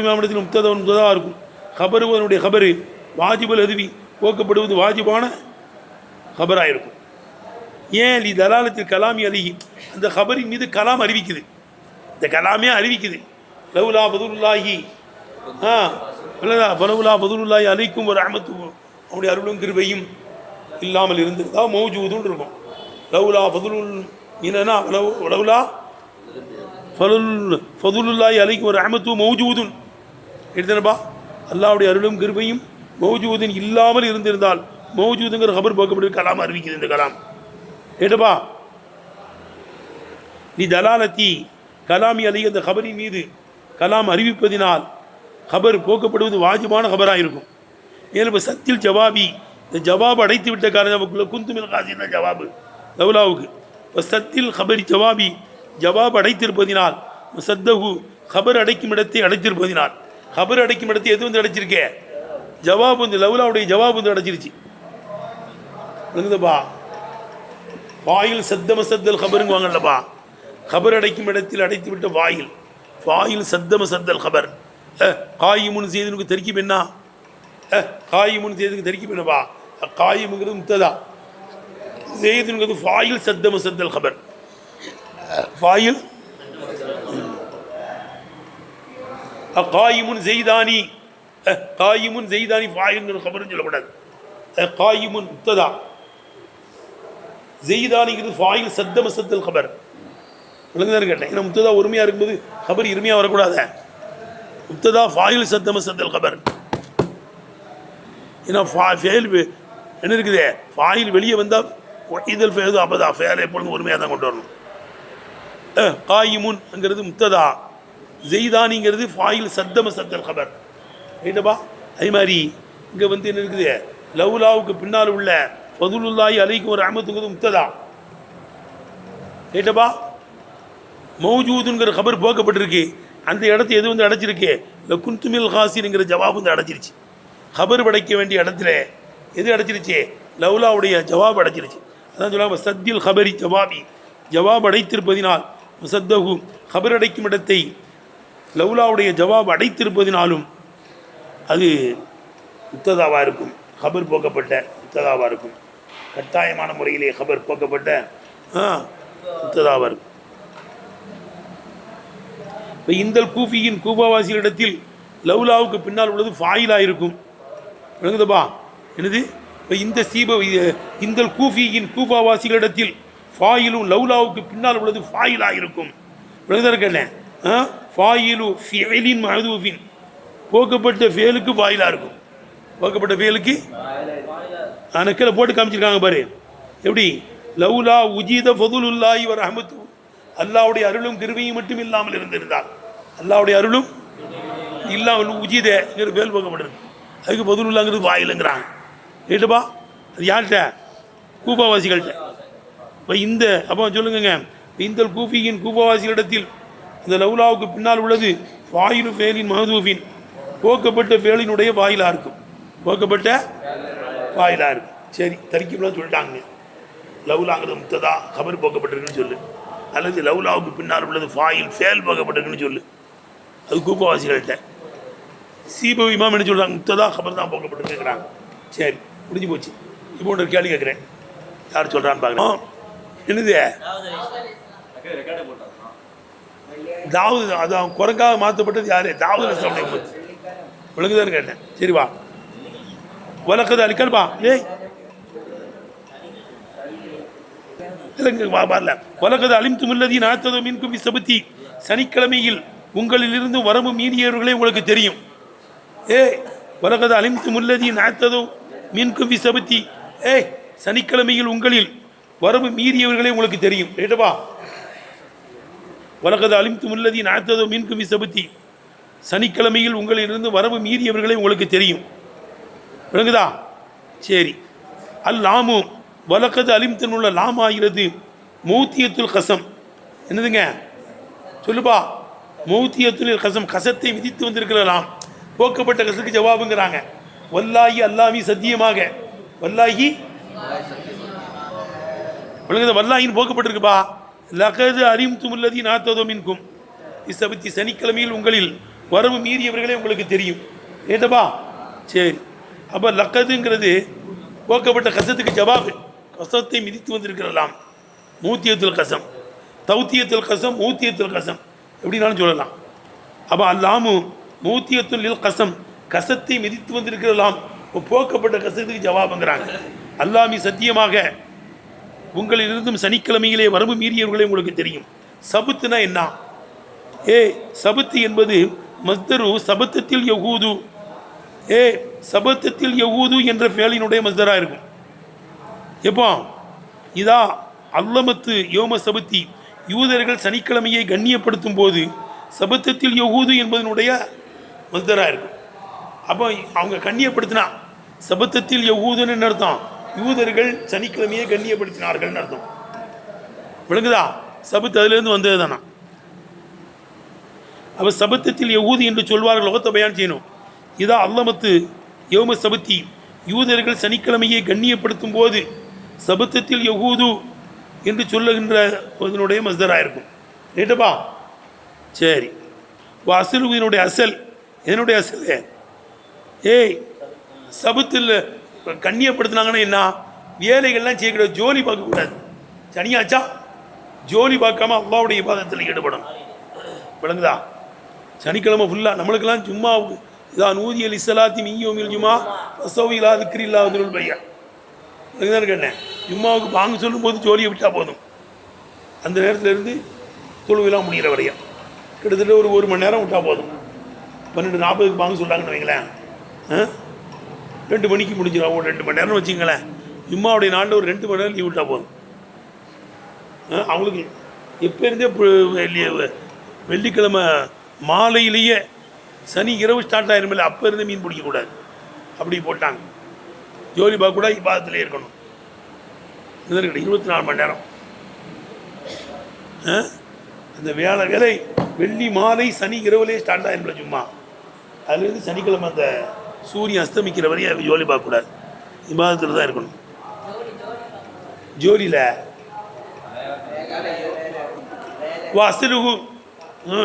மாவட்டத்தில் முத்ததாவாக இருக்கும். ஹபருவனுடைய ஹபரு வாஜிபுல் ஹதிவி போக்கப்படுவது வாஜிபான ஹபராக இருக்கும். ஏன் லி தலாலத்தில் கலாமி அலிஹி அந்த ஹபரின் மீது கலாம் அறிவிக்குது, இந்த கலாமே அறிவிக்குது. லவ்லா ஃபதுலுல்லாஹி லவ்லா ஃபதுலுல்லாஹி அலைக்கும் ஒரு ரஹ்மத்துஹு அவனுடைய அருளும் கிருபையும் இல்லாமல் இருந்திருந்தா மௌஜூதுன்னு இருக்கும். லவ்லா ஃபதுலுல் மீனா லவ்லா ஃபதுலுல்லாஹி அலைக்கும் ஒரு ரஹ்மத்துஹு மௌஜூதுன் எடுத்தனப்பா அல்லாஹ்வுடைய அருளும் கிருபையும் மௌஜூதின் இல்லாமல் இருந்திருந்தால் மௌஜூதுங்கிற ஹபர் போக்கப்பட்டு கலாம் அறிவிக்குது. இந்த கலாம் ஏட்டப்பா நீ தலாலத்தி கலாமி அலி அந்த ஹபரின் மீது கலாம் அறிவிப்பதினால் ஹபர் போக்கப்படுவது வாஜிபான ஹபராக இருக்கும். மேலும் சத்தில் ஜவாபி இந்த ஜவாபு அடைத்து விட்ட காரணம் குந்துமில் காசின ஜவாபு லவ்லாவுக்கு இப்போ சத்தில் ஹபரி ஜவாபி ஜவாபு அடைத்திருப்பதினால் சத்தகு ஹபர் அடைக்கும் இடத்தை அடைத்திருப்பதினால் ஹபர் அடைக்கும் இடத்தை எது வந்து அடைச்சிருக்கே ஜவாபு வந்து லவ்லாவுடைய ஜவாபு வந்து அடைச்சிருச்சு. விளங்குதப்பா? வாயில் சத்தம சத்தல் ஹபருங்க வாங்கல்லப்பா. ஹபர் அடைக்கும் இடத்தில் அடைத்து விட்ட வாயில் சத்தம சத்தல் ஹபர் காயிமுன் செய்தனுக்கு தெரிக்கி பெண்ணா காயிமுன் செய்தனுக்கு தெரிக்கி பெண்ணப்பா. காயிமுங்கிறது முத்ததா, செய்தனுங்கிறது வாயில் சத்தம சத்தல் ஹபர். வாயில் காயிமுன் செய்தானி காயிமுன் செய்தானி வாயில்ங்கிற ஹபர்னு சொல்லக்கூடாது. காயிமுன் முத்ததா ஜெயிதானிங்கிறது ஃபாயில் சத்தம சத்தல் ஹபர். விளங்குதான்னு கேட்டேன். ஏன்னா முத்ததா ஒருமையாக இருக்கும்போது ஹபர் இருமையாக வரக்கூடாத. முத்ததா ஃபாயில் சத்தம சத்தல் ஹபர். ஏன்னா ஃபேல் என்ன இருக்குது, ஃபாயில் வெளியே வந்தால் இதழ் ஃபேது அப்பதா ஃபேல் எப்பொழுதும் ஒருமையாக தான் கொண்டு வரணும். காயிமுன்ங்கிறது முத்ததா, ஜெயிதானிங்கிறது ஃபாயில் சத்தம சத்தல் ஹபர். ரைட்டப்பா? அதே மாதிரி இங்கே வந்து என்ன இருக்குது, லவ்லாவுக்கு பின்னால் உள்ள ஃபதுலுல்லாஹி அலைக்கும் ஒரு ரஹ்மத்துங்கிறது முத்ததா. ரைட்டப்பா? மௌஜூதுங்கிற ஹபர் போக்கப்பட்டிருக்கு, அந்த இடத்த எது வந்து அடைச்சிருக்கு, குந்துமில் ஹாசின்ங்கிற ஜவாபு வந்து அடைச்சிருச்சு. ஹபர் படைக்க வேண்டிய இடத்துல எது அடைச்சிருச்சு, லவ்லாவுடைய ஜவாப் அடைச்சிருச்சு. அதான் சொல்லுவாங்க சத்தியில் ஹபரி ஜவாபி ஜவாப் அடைத்திருப்பதினால் சத்தகு ஹபர் அடைக்கும் இடத்தை லவ்லாவுடைய ஜவாப் அடைத்திருப்பதினாலும் அது முத்ததாவாக இருக்கும், ஹபர் போக்கப்பட்ட முத்ததாவாக இருக்கும். கட்டாயமான முறையிலே ஹபர் போக்கப்பட்ட முத்ததாவாக இருக்கும். இப்போ இந்த கூஃபியின் கூபாவாசிகளிடத்தில் லவ்லாவுக்கு பின்னால் உள்ளது ஃபாயிலாக இருக்கும். விளங்குதப்பா? என்னது? இப்போ இந்த கூஃபியின் கூபாவாசிகளிடத்தில் ஃபாயிலும் லவ்லாவுக்கு பின்னால் உள்ளது ஃபாயிலாக இருக்கும். விளங்குதற்கண்ணே ஃபாயிலு ஃபியலின் மஹதூஃபின் போக்கப்பட்ட ஃபேலுக்கு ஃபாயிலாக இருக்கும். போக்கப்பட்ட ஃபேலுக்கு நக்கலை போட்டு காமிச்சிருக்காங்க பாரு. எப்படி? லவ்லா உஜீத ஃபதுலுல்லாஹி வ ரஹ்மத்து அல்லாவுடைய அருளும் கிருபையும் மட்டும் இல்லாமல் இருந்திருந்தால், அல்லாவுடைய அருளும் இல்லாமல் உஜீதங்கிற ஃபேல் போக்கப்பட்டிருக்கு, அதுக்கு ஃபதுலுல்லாங்கிறது வாயிலுங்கிறாங்க. கேட்டுப்பா? அது யார்கிட்ட? கூபாவாசிகள்கிட்ட. இப்போ இந்த அப்போ சொல்லுங்க, இந்த கூஃபியின் கூபாவாசிகளிடத்தில் இந்த லவ்லாவுக்கு பின்னால் உள்ளது வாயிலு ஃபேலின் மஹதூஃபின் போக்கப்பட்ட ஃபேலினுடைய வாயிலாக இருக்கும். போக்கப்பட்ட வாயிலாக இருக்கும். சரி, தரிக்கிப்லாம் சொல்லிட்டாங்க. லவ்லாங்கிறது முத்ததா ஹபர் போக்கப்பட்டிருக்குன்னு சொல்லு, அல்லது லவ்லாவுக்கு பின்னால் உள்ளது ஃபாயில் ஃபேல் போக்கப்பட்டிருக்குன்னு சொல்லு. அது கூப்பவாசிகள்கிட்ட. சீப இமாம் என்ன சொல்கிறாங்க, முத்ததா ஹபர் தான் போக்கப்பட்டிருக்குறாங்க. சரி, முடிஞ்சு போச்சு. இப்போ ஒன்று கேள்வி கேட்குறேன், யார் சொல்கிறான்னு பார்க்குறேன். என்னது தாவூது? அதான் குரங்காக மாற்றப்பட்டது யார்? தாவூது அலைஹிஸ்ஸலாமுடைய உம்மத். விளங்குதான்னு கேட்டேன். சரி வா, வலக்கது அலிக்கல்பா ஏய் வரல. வலக்கது அலிம்துமுல்லதி நாத்தது மின்கும் விசபத்தி சனிக்கிழமையில் உங்களிலிருந்து வரம்பு மீறியவர்களே உங்களுக்கு தெரியும். வலக்கது அலிம்துமுல்லதி நாத்தது மின்கும் விசபத்தி சனிக்கிழமையில் உங்களில் வரம்பு மீறியவர்களே உங்களுக்கு தெரியும். ரைட்டப்பா? வலகது அலிம்தும் உள்ளதி நாத்ததோ மீன்கும் விசபத்தி, சனிக்கிழமையில் உங்களிலிருந்து வரவு மீறியவர்களை உங்களுக்கு தெரியும். விளங்குதா? சரி. அல்லாமு வலகது அலிம்தன் உள்ள லாம் ஆகிறது மௌத்தியத்துல் கசம். என்னதுங்க சொல்லுப்பா? மௌத்தியத்துல் கசம், கசத்தை விதித்து வந்திருக்கலாம். போக்கப்பட்ட கசத்துக்கு ஜவாபுங்கிறாங்க. வல்லாஹி அல்லாமி சத்தியமாக, வல்லாஹி விளங்குதா? வல்லாஹின்னு போக்கப்பட்டிருக்குப்பா. லகது அலிம்தும் உள்ளதி நாத்ததோ மின்கும் விசபத்தி, சனிக்கிழமையில் உங்களில் வரவு மீறியவர்களே உங்களுக்கு தெரியும். ஏட்டப்பா? சரி. அப்போ லக்கதுங்கிறது போக்கப்பட்ட கசத்துக்கு ஜவாபு. கசத்தை மிதித்து வந்திருக்கலாம். மூத்தியத்துல் கசம், தௌத்தியத்துல் கசம், மூத்தியத்துல் கசம் எப்படினாலும் சொல்லலாம். அப்போ அல்லாமு மூத்தியத்துல் கசம், கசத்தை மிதித்து வந்திருக்கலாம், போக்கப்பட்ட கசத்துக்கு ஜவாபுங்கிறாங்க. அல்லாமி சத்தியமாக உங்களிலிருந்தும் சனிக்கிழமையிலே வரம்பு மீறியவர்களே உங்களுக்கு தெரியும். சபுத்துனா என்ன? சபத்து என்பது மஸ்தரு சபத்தத்தில் யகூது. சபத்தத்தில் யகூது என்ற ஃபேலினுடைய மஸ்தரா இருக்கும். எப்போ? இதா அல்லமத்து யோம சபத்தி, யூதர்கள் சனிக்கிழமையை கண்ணியப்படுத்தும் போது சபத்தத்தில் யகூது என்பதனுடைய மஸ்தரா இருக்கும். அப்போ அவங்க கண்ணியப்படுத்தினா சபத்தத்தில் யகூதுன்னு அர்த்தம், யூதர்கள் சனிக்கிழமையை கண்ணியப்படுத்தினார்கள் அர்த்தம். விளங்குதா? சபத்து அதிலிருந்து வந்தது தானா? அப்போ சபத்தத்தில் யகூது என்று சொல்வார்கள். லோகத்தை பயான் செய்யணும். இதா அல்லமத்து யோம சபத்தி, யூதர்கள் சனிக்கிழமையை கண்ணியப்படுத்தும் போது சபத்தத்தில் யகூது என்று சொல்லுகின்ற அதனுடைய மஸ்தராக இருக்கும். ரைட்டப்பா? சரி. அசல் இதனுடைய அசல், என்னுடைய அசல் சபத்தில் கண்ணியப்படுத்தினாங்கன்னா என்ன? வேலைகள்லாம் செய்யக்கூடாது, ஜோலி பார்க்கக்கூடாது. சனியாச்சா ஜோலி பார்க்காம அல்லாவுடைய இபாதத்தில் ஈடுபடும். விளங்குதா? சனிக்கிழமை ஃபுல்லாக நம்மளுக்கெல்லாம் சும்மா இதான் ஊதியல் இஸ்லாத்தி மீயோமில் ஜுமா பசோவிலா திக்ரில்லா வந்துருள் பையா. அதுதான் கேட்டேன். ஜும்மாவுக்கு பாங்க சொல்லும்போது ஜோலியை விட்டால் போதும். அந்த நேரத்தில் இருந்து தொழுவெல்லாம் முடிகிற வரையா கிட்டத்தட்ட ஒரு மணி நேரம் விட்டால் போதும். 12:40 பாங்க சொல்கிறாங்கன்னு வைங்களேன், 2 மணிக்கு முடிஞ்சிடும். 2 மணி நேரம் வச்சுங்களேன். ஜும்மாவுடைய நாளில் ஒரு 2 மணி நேரம் லீவ் விட்டால் போதும். அவங்களுக்கு எப்போ இருந்தே வெள்ளிக்கிழமை மாலையிலேயே சனி இரவு ஸ்டார்ட் ஆயிருமில்ல, அப்போ இருந்து மீன் பிடிக்கக்கூடாது. அப்படி போட்டாங்க. ஜோலி பார்க்க கூட இபாதத்திலே இருக்கணும். 24 மணி நேரம் அந்த வேலை வெள்ளி மாலை சனி இரவுலேயே ஸ்டார்ட் ஆயிருமில்ல சும்மா. அதுலேருந்து சனிக்கிழமை அந்த சூரியன் அஸ்தமிக்கிற வரையும் ஜோலி பார்க்கக்கூடாது, இபாதத்தில் தான் இருக்கணும். ஜோலியில் வாசலுகு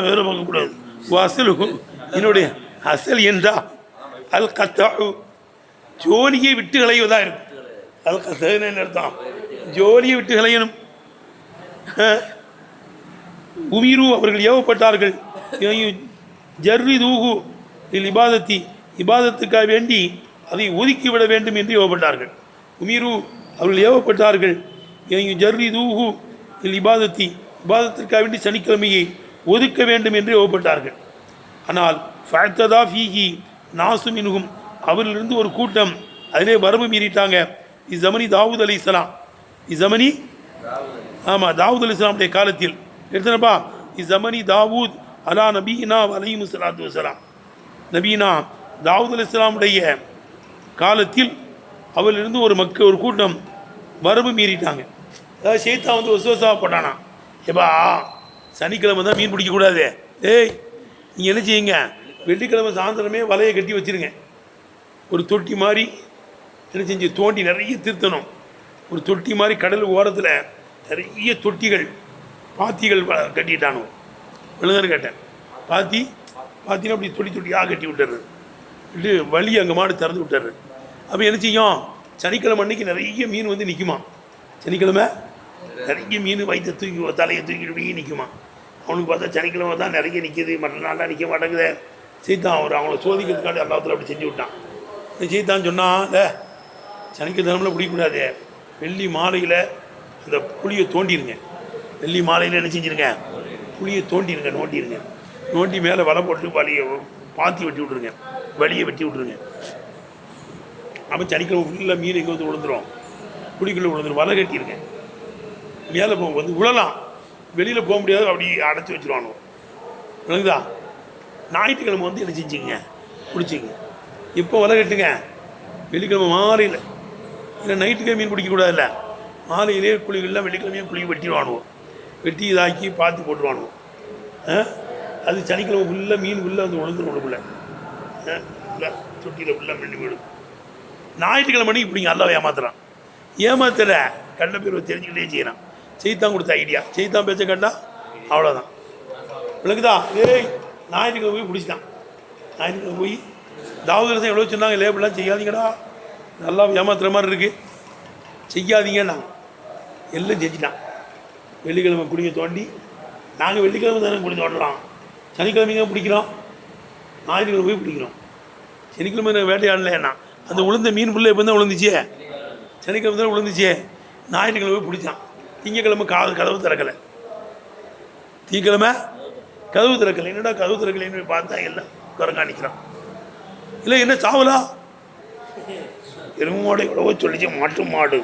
வேறு பார்க்கக்கூடாது. வாசலுகு என்னுடைய அசல் என்றா அல் கத்தா, ஜோலியை விட்டு களைவதாக இருக்கும். அல் கத்தன்னு என்ன அர்த்தம்? ஜோலியை விட்டு களையணும். உமீரு அவர்கள் ஏவப்பட்டார்கள். ஜர்ரி தூகு இல் இபாதத்தி, இபாதத்துக்காக வேண்டி அதை ஒதுக்கிவிட வேண்டும் என்று ஏவப்பட்டார்கள். உமீரு அவர்கள் ஏவப்பட்டார்கள். ஜர்ரி தூகு இல் இபாதத்தி, இபாதத்திற்காக வேண்டி சனிக்கிழமையை ஒதுக்க வேண்டும் என்று ஏவப்பட்டார்கள். ஆனால் ஃபஅத்ததா ஃபீஹி நாசு மின்ஹும், அவரிலிருந்து ஒரு கூட்டம் அதிலே வரம்பு மீறிட்டாங்க. இஸ்ஸமனி தாவூத் அலைஹிஸ்ஸலாம், இஸ்ஸமனி தாவூத் அலைஹிஸ்ஸலாமுடைய காலத்தில் எடுத்தனப்பா. இஸ்ஸமனி தாவூத் அலா நபீனா அலைஹிமு ஸலாத்து வஸலாம், நபீனா தாவூத் அலைஹிஸ்ஸலாமுடைய காலத்தில் அவரிலிருந்து ஒரு கூட்டம் வரம்பு மீறிட்டாங்க. அதாவது ஷைத்தான் வந்து வசுவசா போட்டானா, ஏப்பா சனிக்கிழமை தான் மீன் பிடிக்கக்கூடாது, நீங்கள் என்ன செய்யுங்க, வெள்ளிக்கிழமை சாயந்தரமே வலையை கட்டி வச்சுருங்க. ஒரு தொட்டி மாதிரி என்ன செஞ்சு தோண்டி நிறைய திருத்தணும். ஒரு தொட்டி மாதிரி கடல் ஓரத்தில் நிறைய தொட்டிகள் பாத்திகள் கட்டிட்டானோ. விழுந்தாரு கேட்டேன். பாத்தினா அப்படி தொட்டியாக கட்டி விட்டுறது, விட்டு வழி அங்கே மாடு திறந்து விட்டுறது. அப்போ என்ன செய்யும், சனிக்கிழமை அன்னைக்கு நிறைய மீன் வந்து நிற்குமா. சனிக்கிழமை நிறைய மீன் வயிற்றை தலையை தூக்கிட்டு நிற்குமா. அவனுக்கு பார்த்தா சனிக்கிழமை தான் நிறைய நிற்கிது, மற்ற நாளாக நிற்க மாட்டேங்குது. சீத்தான் அவங்கள சோதிக்கிறதுக்காண்டி அல்லாஹ்வுல அப்படி செஞ்சு விட்டான். சீத்தான் சொன்னான், சனிக்கிழமை பிடிக்கக்கூடாது, வெள்ளி மாலையில் அந்த புளியை தோண்டிடுங்க. வெள்ளி மாலையில் என்ன செஞ்சுருங்க, புளியை தோண்டிடுங்க, நோண்டி மேலே வலை போட்டு வலியை பாத்தி வெட்டி விட்ருங்க, வலியை வெட்டி விட்ருங்க. அப்போ சனிக்கிழமை ஃபுல்லாக மீன் எங்கே வந்து விழுந்துடும், புளிக்குள்ளே விழுந்துடும். வலை கட்டிடுங்க. மேலே வந்து விழலாம், வெளியில் போக முடியாது, அப்படி அடைச்சி வச்சுருவானோ. விளங்குதா? ஞாயிற்றுக்கிழமை வந்து என்ன செஞ்சுங்க, பிடிச்சிங்க. இப்போ வலை கட்டுங்க, வெள்ளிக்கிழமை மாலையில், இல்லை நைட்டுக்கே மீன் பிடிக்கக்கூடாதுல்ல, மாலையிலே குழிகள்லாம் வெள்ளிக்கிழமையும் குழி வெட்டிடுவானுவோம். வெட்டி இதாக்கி பார்த்து போட்டுருவானுவோம். அது சனிக்கிழமை ஃபுல்லாக மீன் ஃபுல்லாக வந்து உழுந்துடும் உடம்புல, தொட்டியில் ஃபுல்லாக மீன் விடும். ஞாயிற்றுக்கிழமை மணிக்கு இப்படிங்க அல்லா ஏமாத்துறான். ஏமாத்தல கண்ட பேர் தெரிஞ்சுக்கிட்டே செய்யறான். செய்தான் கொடுத்த ஐடியா, செய்தான் பேச்ச கண்டா அவ்வளோதான். விளக்குதா? ஏய் ஞாயிற்றுக்கிழமை போய் பிடிச்சிட்டான். ஞாயிற்றுக்கிழமை போய் தாவூது எவ்வளோ சொன்னாங்க, லேபிள்லாம் செய்யாதீங்கடா, நல்லா ஏமாத்துற மாதிரி இருக்குது, செய்யாதீங்கண்ணா. எல்லாம் செஞ்சுட்டான். வெள்ளிக்கிழமை குடிங்க தோண்டி, நாங்கள் வெள்ளிக்கிழமை தானே குடி தோண்டலாம், சனிக்கிழமைங்க பிடிக்கிறோம், ஞாயிற்றுக்கிழமை போய் பிடிக்கிறோம். சனிக்கிழமை வேட்டையாடலைன்னா அந்த உளுந்த மீன் புள்ள இப்போ தான் விழுந்துச்சே, சனிக்கிழமை தான் விழுந்துச்சே, ஞாயிற்றுக்கிழமை போய் பிடிச்சான். திங்கக்கிழமை கதவு திறக்கலை, திங்கக்கிழமை கதவு திறக்கலை. என்னடா கதவு திறக்கலைன்னு போய் பார்த்தா எல்லாம் குரங்கா நிற்கிறான். இல்லை என்ன சாவலா, எருமை மாடு எவ்வளவோ சொல்லிச்சு, மாட்டு மாடு.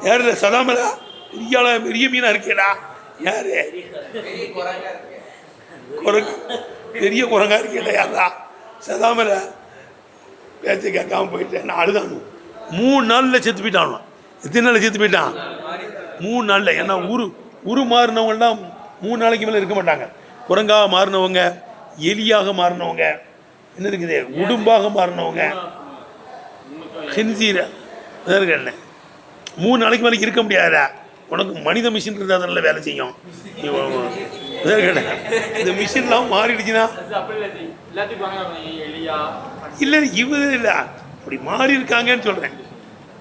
யாரு சதாமலா, பெரிய மீனா இருக்கேடா, யாரு குரங்கு, பெரிய குரங்கா இருக்கேடா, யாரா சதாமல. பேச்ச கேட்காம போயிட்டேன். அழுதாங்க. 3 நாளில் செத்து போயிட்டான். எத்தனை நாளில் செத்து போயிட்டான்? 3 நாளில். ஏன்னா உரு மாறினவங்கலாம் 3 நாளைக்கு மேலே இருக்க மாட்டாங்க. குரங்காக மாறினவங்க, எலியாக மாறினவங்க, என்ன இருக்குது, உடும்பாக மாறினவங்க, ஹின்சீர என்ன 3 நாளைக்கு மேலே இருக்க முடியாதா? உனக்கு மனித மிஷின் இருந்தால் அதனால வேலை செய்யும். இந்த மிஷின்லாம் மாறிடுச்சுன்னா இல்லை, இவரு இல்லை, அப்படி மாறி இருக்காங்கன்னு சொல்கிறேன்.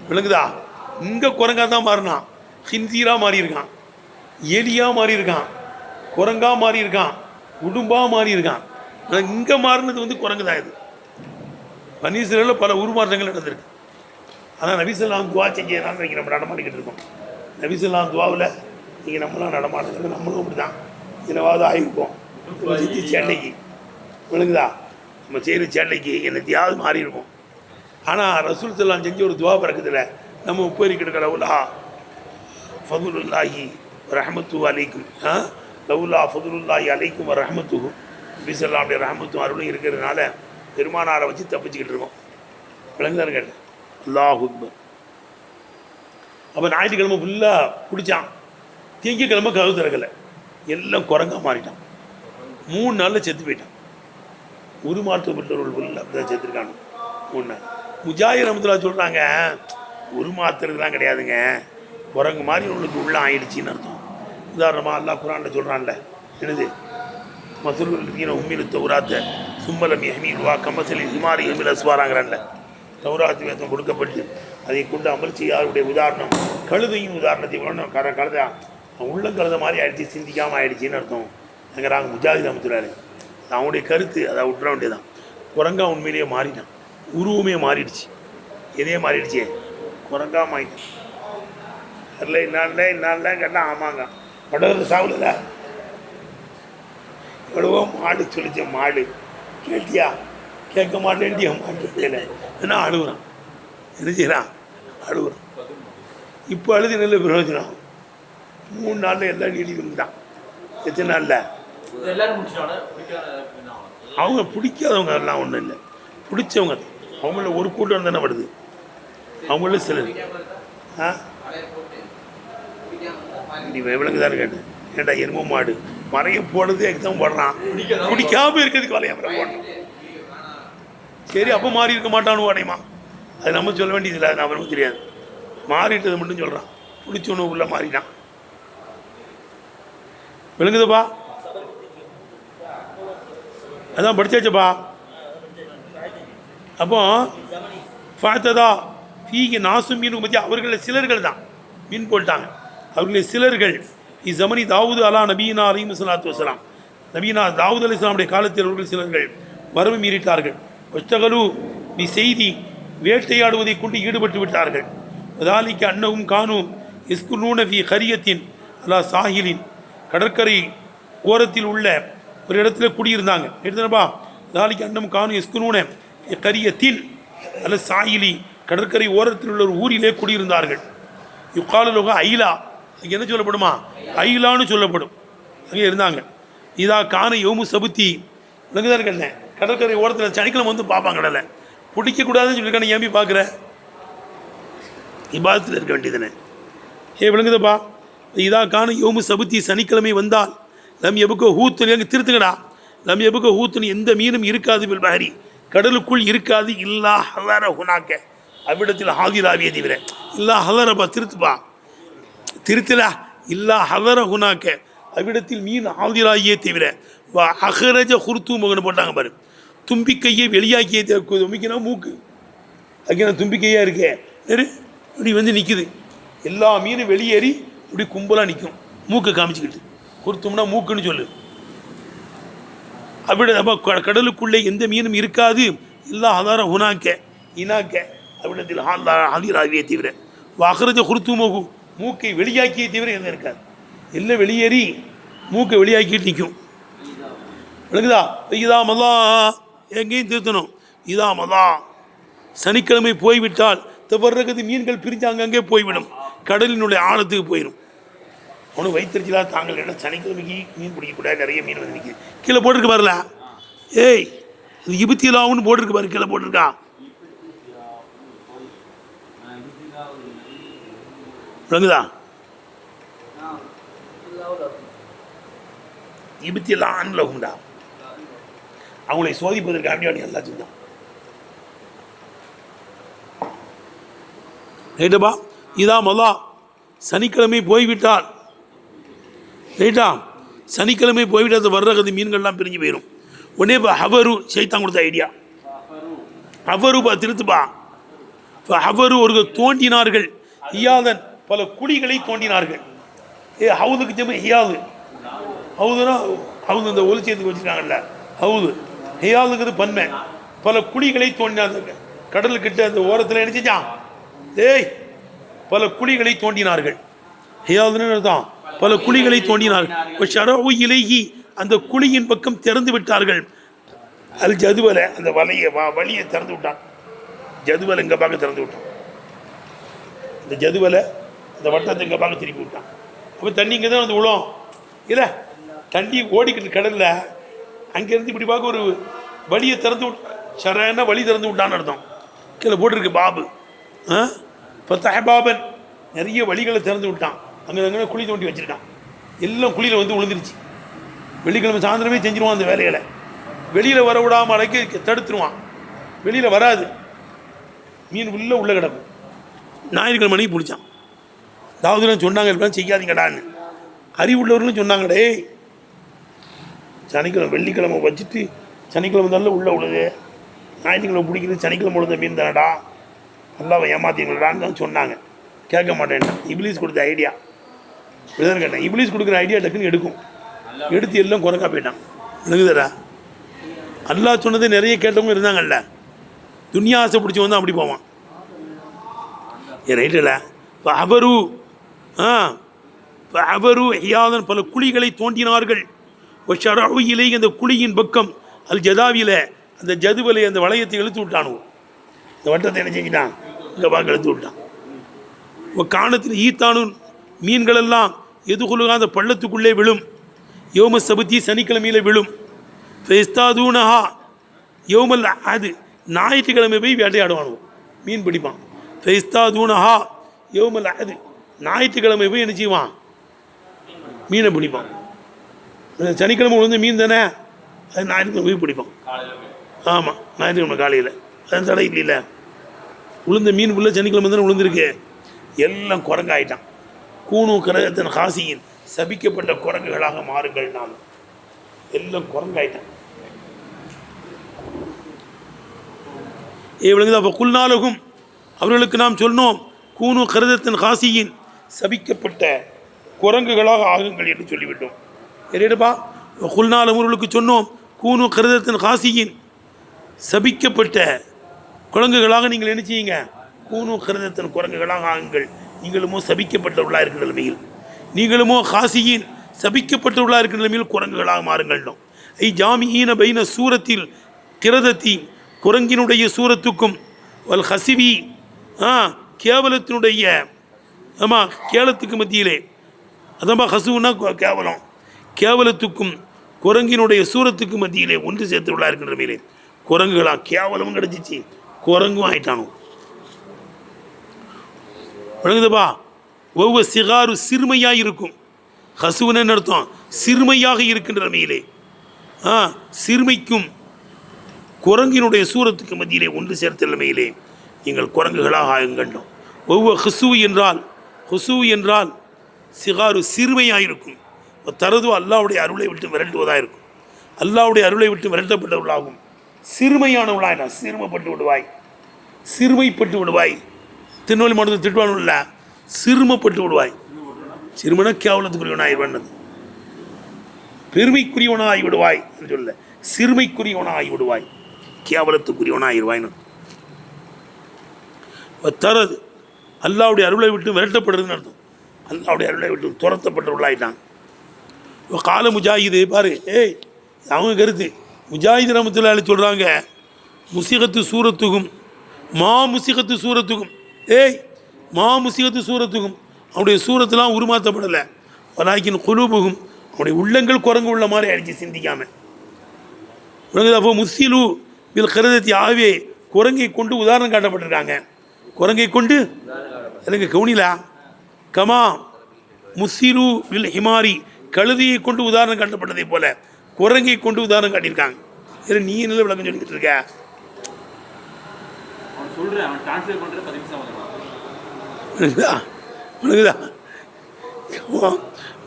விளங்குதா? இங்கே குரங்கா தான் மாறினான், ஹின்சீராக மாறி இருக்கான், எலியாக மாறி இருக்கான், குரங்கா மாறி இருக்கான், உடும்பாக மாறி இருக்கான். ஆனால் இங்கே மாறினது வந்து குரங்கு தான். இது பன்னீர்செல்வத்தில் பல உருமாற்றங்கள் நடந்திருக்கு. ஆனால் நபிசல்லாம் துவா செஞ்சதுனால இன்றைக்கி நம்ம நடமாடிக்கிட்டு இருக்கோம். நபிசல்லாம் துவாவில் நீங்கள் நம்மளாம் நடமாடுறது, நம்மளும் அப்படி தான் இரவாவது ஆகிருப்போம். செஞ்சு சேட்டைக்கு, விளங்குதா, நம்ம செய்கிற சேட்டைக்கு என்னத்தையாவது மாறி இருக்கும். ஆனால் ரசூல் சல்லாம் செஞ்ச ஒரு துவா பிறக்குதில்ல, நம்ம உப்பேரிக்கிட்டு கடவுளா ஃபதுலுல்லாஹி ரஹமத்து அலைக்கும், லவுல்லா ஃபதுலுல்லாஹி அலைக்கும் ரஹமத்து, நபிசல்லாம் அப்படியே ரஹமத்தும் அருளும் இருக்கிறதுனால பெருமானாரை வச்சு தப்பிச்சுக்கிட்டு இருக்கோம். விளங்குதார்கள். அல்லாஹ் அக்பர். அப்போ ஞாயிற்றுக்கிழமை ஃபுல்லாக பிடிச்சான், திங்கக்கிழமை கதவு திறக்கலை, எல்லாம் குரங்கா மாறிட்டான். 3 நாளில் செத்து போயிட்டான். உருமாற்றப்பட்டவர்கள் ஃபுல்லாக அப்படி தான் செத்துருக்காங்க. 3 நாள். முஜாஹிர் ரஹ்மத்துல்லாஹி சொல்கிறாங்க, உருமாத்துறதுலாம் கிடையாதுங்க, குரங்கு மாதிரி உங்களுக்கு உள்ள ஆயிடுச்சின்னு அர்த்தம். உதாரணமாக அல்லாஹ் குர்ஆனில் சொல்கிறான்ல, என்னது, மசூல் உம்மில் தௌராத்த சும்மலம் யஹ்மீலுவா கமசலி ஹிமாரி ஹமில் அஸ்வாராங்கிறான்ல. தௌராத்து வேதம் கொடுக்கப்பட்டு அதை கொண்டு அமர்ச்சி யாருடைய உதாரணம், கழுதையின் உதாரணத்தை கழுத உள்ள கழுத மாதிரி ஆயிடுச்சு, சிந்திக்காமல் ஆயிடுச்சின்னு அர்த்தம் அங்கிறாங்க முஜாஹிர் ரஹ்மத்துல்லாஹி. அவனுடைய கருத்து அதை விட்டுற வேண்டியதான். குரங்கா உண்மையிலேயே மாறிட்டான், உருவமே மாறிடுச்சு. எதே மாறிடுச்சு, குரங்கா மாறிட்டான். அதில் என்னால கேட்டால் ஆமாங்க, படகு சாப்பிடல, எவ்வளவோ மாடு சொல்லிச்ச, மாடு கேட்டியா, கேட்க மாட்டேன்ட்டியா, மாட்டு பிள்ளைல ஏன்னா அழுகுறான். என்ன செய்யறான், அழுகுறான். இப்போ அழுது நல்ல பிரயோஜனம். 3 நாளில் எல்லாம் நீடி வந்துட்டான். எத்தனை நாளில்? அவங்க பிடிக்காதவங்க எல்லாம் ஒன்றும் இல்லை, பிடிச்சவங்க அவங்கள ஒரு கூட்டம் தானே வருது, அவங்கள சிலர். நீ விளக்கு தானே கேட்டேன். ஏன்டா எரும மாடு மறைய போடுறது எக்ஸாம் போடுறான், பிடிக்காம இருக்கிறதுக்கு வலைய போடுறான். சரி, அப்போ மாறி இருக்க மாட்டானு அடையுமா, அது நம்ம சொல்ல வேண்டியதில்லை, அது அவனுக்கு தெரியாது. மாறிட்டது மட்டும் சொல்கிறான், பிடிச்சவனு உள்ள மாறிட்டான். விளங்குதுப்பா? அதான் படிச்சாச்சப்பா. அப்போ பார்த்ததா ஃபீகி நாசும் மீன் பற்றி அவர்களில் சிலர்கள் தான் மீன் போட்டாங்க. அவர்களில் சிலர்கள் ஜமனி தாவூது அலா நபீனா அலைஹி ஸலாத்து வஸலாம், நபீனா தாவூத் அலைஹிஸ்ஸலாமுடைய காலத்தில் அவர்கள் சிலர்கள் வரவு மீறிட்டார்கள். ஒஸ்தகலு நீ செய்தி வேட்டையாடுவதை கொண்டு ஈடுபட்டு விட்டார்கள். அதாலிக்கு அன்னகும் கானு இஸ்குலூன ஃபி கரியத்தின் அலா சாஹிலின், கடற்கரை ஓரத்தில் உள்ள ஒரு இடத்துல குடியிருந்தாங்க. எடுத்துனப்பா, தாலிக்கு அன்னம் கானு இஸ்குலூன கரியத்தின் அல்ல சாயிலி, கடற்கரை ஓரத்தில் உள்ள ஒரு ஊரிலே குடியிருந்தார்கள். யுக்காலுலக ஐலா, அங்கே என்ன சொல்லப்படுமா, ஐலான்னு சொல்லப்படும். அங்கே இருந்தாங்க. இதா கான யோமு சபுத்தி விளங்குதான் இருக்கண்ணே. கடற்கரை ஓரத்தில் சனிக்கிழமை வந்து பார்ப்பாங்க. கடலை பிடிக்கக்கூடாதுன்னு சொல்லியிருக்கானே, ஏன் போய் பார்க்குற? இபாதத்தில் இருக்க வேண்டியதுன்னு விளங்குதப்பா. இதா கான யோமு சபுத்தி, சனிக்கிழமை வந்தால் லம் எபுக்க ஹூத்துன்னு, அங்கே திருத்துங்கடா, லம் எபுக்க ஹூத்துன்னு எந்த மீனும் இருக்காது, பில் பஹரி கடலுக்குள் இருக்காது, இல்லா ஹலர ஹுனாக்க அவ்விடத்தில் ஹாதிராவியை தவிர. இல்லா ஹலரப்பா, திருத்துப்பா, திருத்தலா, இல்லா ஹலர ஹுனாக்க அவ்விடத்தில் மீன் ஹாதிராகியே தவிர. வா அகரஜ ஹுர்த்து மகன் போட்டாங்க பாரு, தும்பிக்கையை வெளியாக்கியே. தும்பிக்கைனா மூக்கு, அங்கே தும்பிக்கையாக இருக்கே இப்படி வந்து நிற்குது. எல்லா மீனும் வெளியேறி இப்படி கும்பலாக நிற்கும், மூக்கை காமிச்சிக்கிட்டு. குர்த்தும்னா மூக்குன்னு சொல்லு. அப்படி அப்போ கடலுக்குள்ளே எந்த மீனும் இருக்காது, இல்லா ஹதார ஹுனாக்க இனாக்க அவ்விடத்தில் ஹாதிராவியை தவிர. அகரஜ ஹுர்த்துமகு மூக்கை வெளியாக்கியே தவிர எதுவும் இருக்காது. எல்லாம் வெளியேறி மூக்கை வெளியாக்கிட்டு நிற்கும். விளங்குதா? இதா மதா, எங்கேயும் திருத்தணும். இதா மதா, சனிக்கிழமை போய்விட்டால் தவறகது மீன்கள் பிரிஞ்சு அங்கங்கே போய்விடும், கடலினுடைய ஆழத்துக்கு போயிடும். அவனுக்கு வைத்திருச்சலா தாங்கள் என்ன சனிக்கிழமைக்கு மீன் பிடிக்கக்கூடாது, நிறைய மீன் வந்து நிற்கிது. கீழே போட்டிருக்கு பாருல, ஏய் இது இபுத்திலாவுன்னு போட்டிருக்கு பாரு, கீழே போட்டிருக்கா. விளங்குதா? இபுத்திலான்னு லகும்டா, அவங்களை சோதிப்பதற்கு அப்படி எல்லாம் சொன்னான். ரைட்டப்பா. இதா மலா, சனிக்கிழமை போய்விட்டால், ரைட்டா, சனிக்கிழமை போய்விட்டால் வர்றகது மீன்கள்லாம் பிரிஞ்சு போயிடும். உடனே இப்போ ஹவரு சைத்தான் கொடுத்த ஐடியா. ஹவருப்பா, திருத்துப்பா. இப்போ ஹவரு ஒரு தோண்டினார்கள், ஹியாதன் பல குழிகளை தோண்டினார்கள். ஹவுதுக்கு ஜெம ஹியாது, ஹவுதுனா ஹவுது இந்த ஒலிச்சியத்துக்கு வச்சுருக்காங்கல்ல, ஹவுது. ஹியாதுங்கிறது பன்மை. பல குழிகளை தோண்டினாங்க கடலுக்கிட்ட அந்த ஓரத்தில். என்ன செஞ்சான்? ஏய், பல குழிகளை தோண்டினார்கள். ஹியாதுன்னு தான் பல குழிகளை தோண்டினார்கள். ஷரவு இலைகி, அந்த குழியின் பக்கம் திறந்து விட்டார்கள். அல் ஜதுவலை, அந்த வழியை திறந்து விட்டான். ஜதுவலை எங்கள் பார்க்க திறந்து விட்டான். இந்த ஜதுவலை இந்த வட்டத்தை எங்கள் பார்க்க திருப்பி விட்டான். அப்போ தண்ணி இங்கே தான் வந்து விழும் இல்லை, தண்ணி ஓடிக்கிட்டு கடலில். அங்கேருந்து இப்படி பார்க்க ஒரு வழியை திறந்து விட்டு, சரான வழி திறந்து விட்டான்னு அர்த்தம். கீழே போட்டிருக்கு பாபு. பாபன், நிறைய வழிகளை திறந்து விட்டான். அங்கே குழி தோண்டி வச்சுருக்கான். எல்லாம் குழியில் வந்து விழுந்துருச்சு. வெள்ளிக்கிழமை சாயந்தரமே செஞ்சிருவான் அந்த வேலைகளை. வெளியில் வர விடாமல் அடைக்க தடுத்துருவான். வெளியில் வராது, மீன் உள்ள கிடக்கும். ஞாயிற்றுக்கிழமை மணிக்கு பிடிச்சான். அதாவது சொன்னாங்க, இப்படிலாம் செய்யாதீங்கடான்னு. அறிவுள்ளவர்களும் சொன்னாங்கடே, சனிக்கிழமை வெள்ளிக்கிழமை வச்சுட்டு சனிக்கிழமை தானே உள்ளே விழுது, ஞாயிற்றுக்கிழமை பிடிக்கிறது சனிக்கிழமை விழுந்த மீன் தானடா, நல்லாவை ஏமாத்திங்களான்னு தான் சொன்னாங்க. கேட்க மாட்டேன். இப்ளீஸ் கொடுத்த ஐடியா இப்படிதான் கேட்டேன். இப்ளீஸ் கொடுக்குற ஐடியா டக்குன்னு எடுக்கும், எடுத்து எல்லாம் குறைக்கா போயிட்டான். விளங்குதரா? அல்லாஹ் சொன்னது நிறைய கேட்டவங்க இருந்தாங்கல்ல, துன்யா ஆசை பிடிச்சி வந்து அப்படி போவான். ரைட்டில் அவரு அவரு ஹியாதன் பல குழிகளை தோண்டினார்கள். ஷரவு இலை, அந்த குழியின் பக்கம் அல் ஜதாவில, அந்த ஜதுவலை அந்த வளையத்தை இழுத்து விட்டானுவோம். இந்த வட்டத்தை என்ன செஞ்சிட்டான்? இங்கே பார்க்க இழுத்து விட்டான். காணத்தில் ஈத்தானும் மீன்களெல்லாம் எதுகுலுகா அந்த பள்ளத்துக்குள்ளே விழும். யோம சபுத்தி, சனிக்கிழமையில் விழும். ஃபெஸ்தாதூனஹா யோமல் அது, ஞாயிற்றுக்கிழமை போய் வேட்டையாடுவானுவோம், மீன் பிடிப்பான். ஃபெஸ்தாதூனஹா யோமல் அது, ஞாயிற்றுக்கிழமை போய் என்ன செய்வான்? மீனை பிடிப்பான். சனிக்கிழமை விழுந்த மீன் தானே, அது ஞாயிற்றுக்கிழமை போய் பிடிப்பான். ஆமாம், ஞாயிற்றுக்கிழமை காலையில். அது தடை இல்லை, விழுந்த மீன் உள்ள சனிக்கிழமை தானே விழுந்திருக்கு. எல்லாம் குரங்காயிட்டான். கூணு கிரகத்தின் ஹாசியின், சபிக்கப்பட்ட குரங்குகளாக மாறுங்கள். நான் எல்லாம் குரங்காயிட்டான். விளங்குதா? அப்போ குல்நாளகும், அவர்களுக்கு நாம் சொன்னோம், கூணு கிரகத்தின் ஹாசியின், சபிக்கப்பட்ட குரங்குகளாக ஆகுங்கள் என்று சொல்லிவிட்டோம். சரிப்பா? குல்நாள் அவர்களுக்கு சொன்னோம், கூணு கிரகத்தின் ஹாசியின், சபிக்கப்பட்ட குரங்குகளாக நீங்கள் என்ன செய்யுங்க? கூணு கிரதத்தின் குரங்குகளாக ஆகுங்கள். நீங்களுமோ சபிக்கப்பட்டவர்களாக இருக்கிற நிலைமையில், நீங்களுமோ ஹாசியின், சபிக்கப்பட்டவர்களாக இருக்கிற நிலைமையில் குரங்குகளாக மாறுங்கள்னோம். ஐ ஜாமிஈன பைன சூரத்தில் கிரதத்தி, குரங்கினுடைய சூரத்துக்கும், வல் ஹசிவி, கேவலத்தினுடைய ஆமாம் கேவலத்துக்கு மத்தியிலே அதான்பா ஹசுன்னா கேவலம் கேவலத்துக்கும் குரங்கினுடைய சூரத்துக்கு மத்தியிலே ஒன்று சேர்த்துள்ளா இருக்கின்ற மேலே குரங்குகளாம் கேவலமும் கிடச்சிச்சு குரங்கும் ஆயிட்டானோ வழங்குதப்பா ஒவ்வொரு சிகாரு சிறுமையாக இருக்கும் ஹசுவன்னு அர்த்தம் சிறுமையாக இருக்கின்ற மேலே சிறுமைக்கும் குரங்கினுடைய சூரத்துக்கு மத்தியிலே ஒன்று சேர்த்த நிலைமையிலே நீங்கள் குரங்குகளாக ஆயுங்கண்டோம் ஒவ்வொரு ஹுசு என்றால் சிகாரு சிறுமையாக இருக்கும் தரது அல்லாவுடைய அருளை விட்டு விரட்டுவதாக இருக்கும் அல்லாவுடைய அருளை விட்டு விரட்டப்பட்டவர்களாகும் சிறுமையானவர்களாய் நான் சிறுமைப்பட்டு விடுவாய் திருநெல்வேலி மாவட்டத்தில் திட்டுவானும் இல்லை சிறுமைப்பட்டு விடுவாய் சிறுமன கேவலத்துக்குரியவனாயிருவான் பெருமைக்குரியவனாகி விடுவாய் என்று சொல்ல சிறுமைக்குரியவனாகி விடுவாய் கேவலத்துக்குரியவனாயிருவாய்னு தரது அல்லாவுடைய அருளை விட்டு விரட்டப்படுறதுன்னு அர்த்தம் அல்லாவுடைய அருளை விட்டு துரத்தப்பட்டவர்களாயிட்டாங்க கால முஜாஹிது பாரு அவங்க கருத்து முஜாஹிது ரஹ்மத்துல்லாஹி சொல்கிறாங்க முசிகத்து சூரத்துக்கும் முசிகத்து சூரத்துக்கும் அவனுடைய சூரத்தெலாம் உருமாற்றப்படலை வலாக்கின் குலூபுகும் அவனுடைய உள்ளங்கள் குரங்கு உள்ள மாதிரி அடித்து சிந்திக்காமல் அப்போ முஸ்ஸிலு வில் கருதத்தி ஆகவே குரங்கை கொண்டு உதாரணம் காட்டப்பட்டிருக்காங்க குரங்கை கொண்டு எனக்கு கவுனிலா கமா முஸ்ஸிலு வில் ஹிமாரி கழுதியை கொண்டு உதாரணம் காட்டப்பட்டதை போல குரங்கை கொண்டு உதாரணம் காட்டியிருக்காங்க சரி நீ நல்ல விளக்கம் சொல்லிக்கிட்டு இருக்க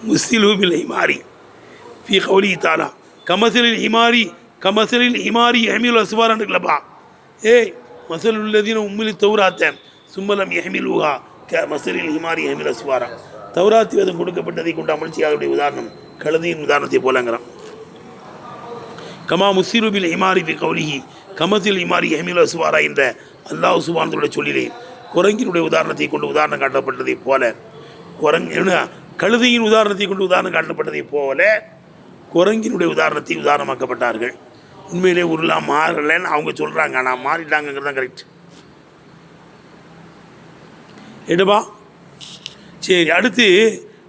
முஸ்ஸிலு வில் ஹிமாரி ஃபி கௌலி தாலா கமசலில் ஹிமாரி எஹமில் அஸ்வாரான்னு இருக்குல்லப்பா மசல் உள்ளதின உம்மிலி தௌராத்த சும்மலம் எஹமிலுஹா மசலில் ஹிமாரி எஹமில் அஸ்வாரா தௌராத்தி வேதம் கொடுக்கப்பட்டதை கொண்டு அமல் செய்யாதவுடைய உதாரணம் கழுதியின் உதாரணத்தை போலங்கிறான் கமா முஸ்ஸிலுபில் ஹிமாரி ஃபி கௌலிஹி கமசில் ஹிமாரி எஹமில் அஸ்வாரா என்ற அல்லாஹ் சுப்ஹானஹு சொல்லிலே குரங்கினுடைய உதாரணத்தை கொண்டு உதாரணம் காட்டப்பட்டதை போல கழுதியின் உதாரணத்தை கொண்டு உதாரணம் காட்டப்பட்டதை போல குரங்கினுடைய உதாரணத்தை உதாரணமாக்கப்பட்டார்கள் உண்மையிலே உருளாக மாறலைன்னு அவங்க சொல்கிறாங்க ஆனால் மாறிட்டாங்கிறது தான் கரெக்ட் எடுப்பா சரி அடுத்து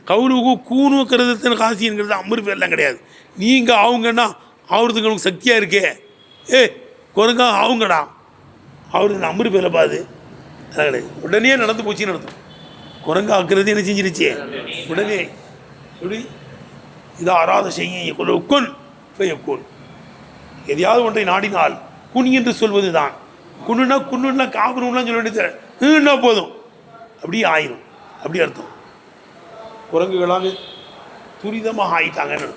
கவுலுக்கு கூணு கருதத்தின் காசிங்கிறது அமரு பேர்லாம் கிடையாது நீங்கள் அவங்கன்னா ஆகுறதுக்கு உங்களுக்கு சக்தியாக இருக்கே குரங்கா அவங்கடா அவருக்கு அமரு பேரில் பாது அதான் கிடையாது உடனே நடந்து போச்சுன்னு நடத்தும் குரங்கா ஆக்குறது என்ன செஞ்சிருச்சு உடனே எப்படி இதை அறாத செய்ய கொன் கொன் எதையாவது ஒன்றை நாடினால் குன் என்று சொல்வது தான் குன்னுன்னா காப்புனா சொல்ல வேண்டியது போதும் அப்படியே ஆயிரும் அப்படி அர்த்தம் குரங்குகளால் துரிதமாக ஆயிட்டாங்கன்னு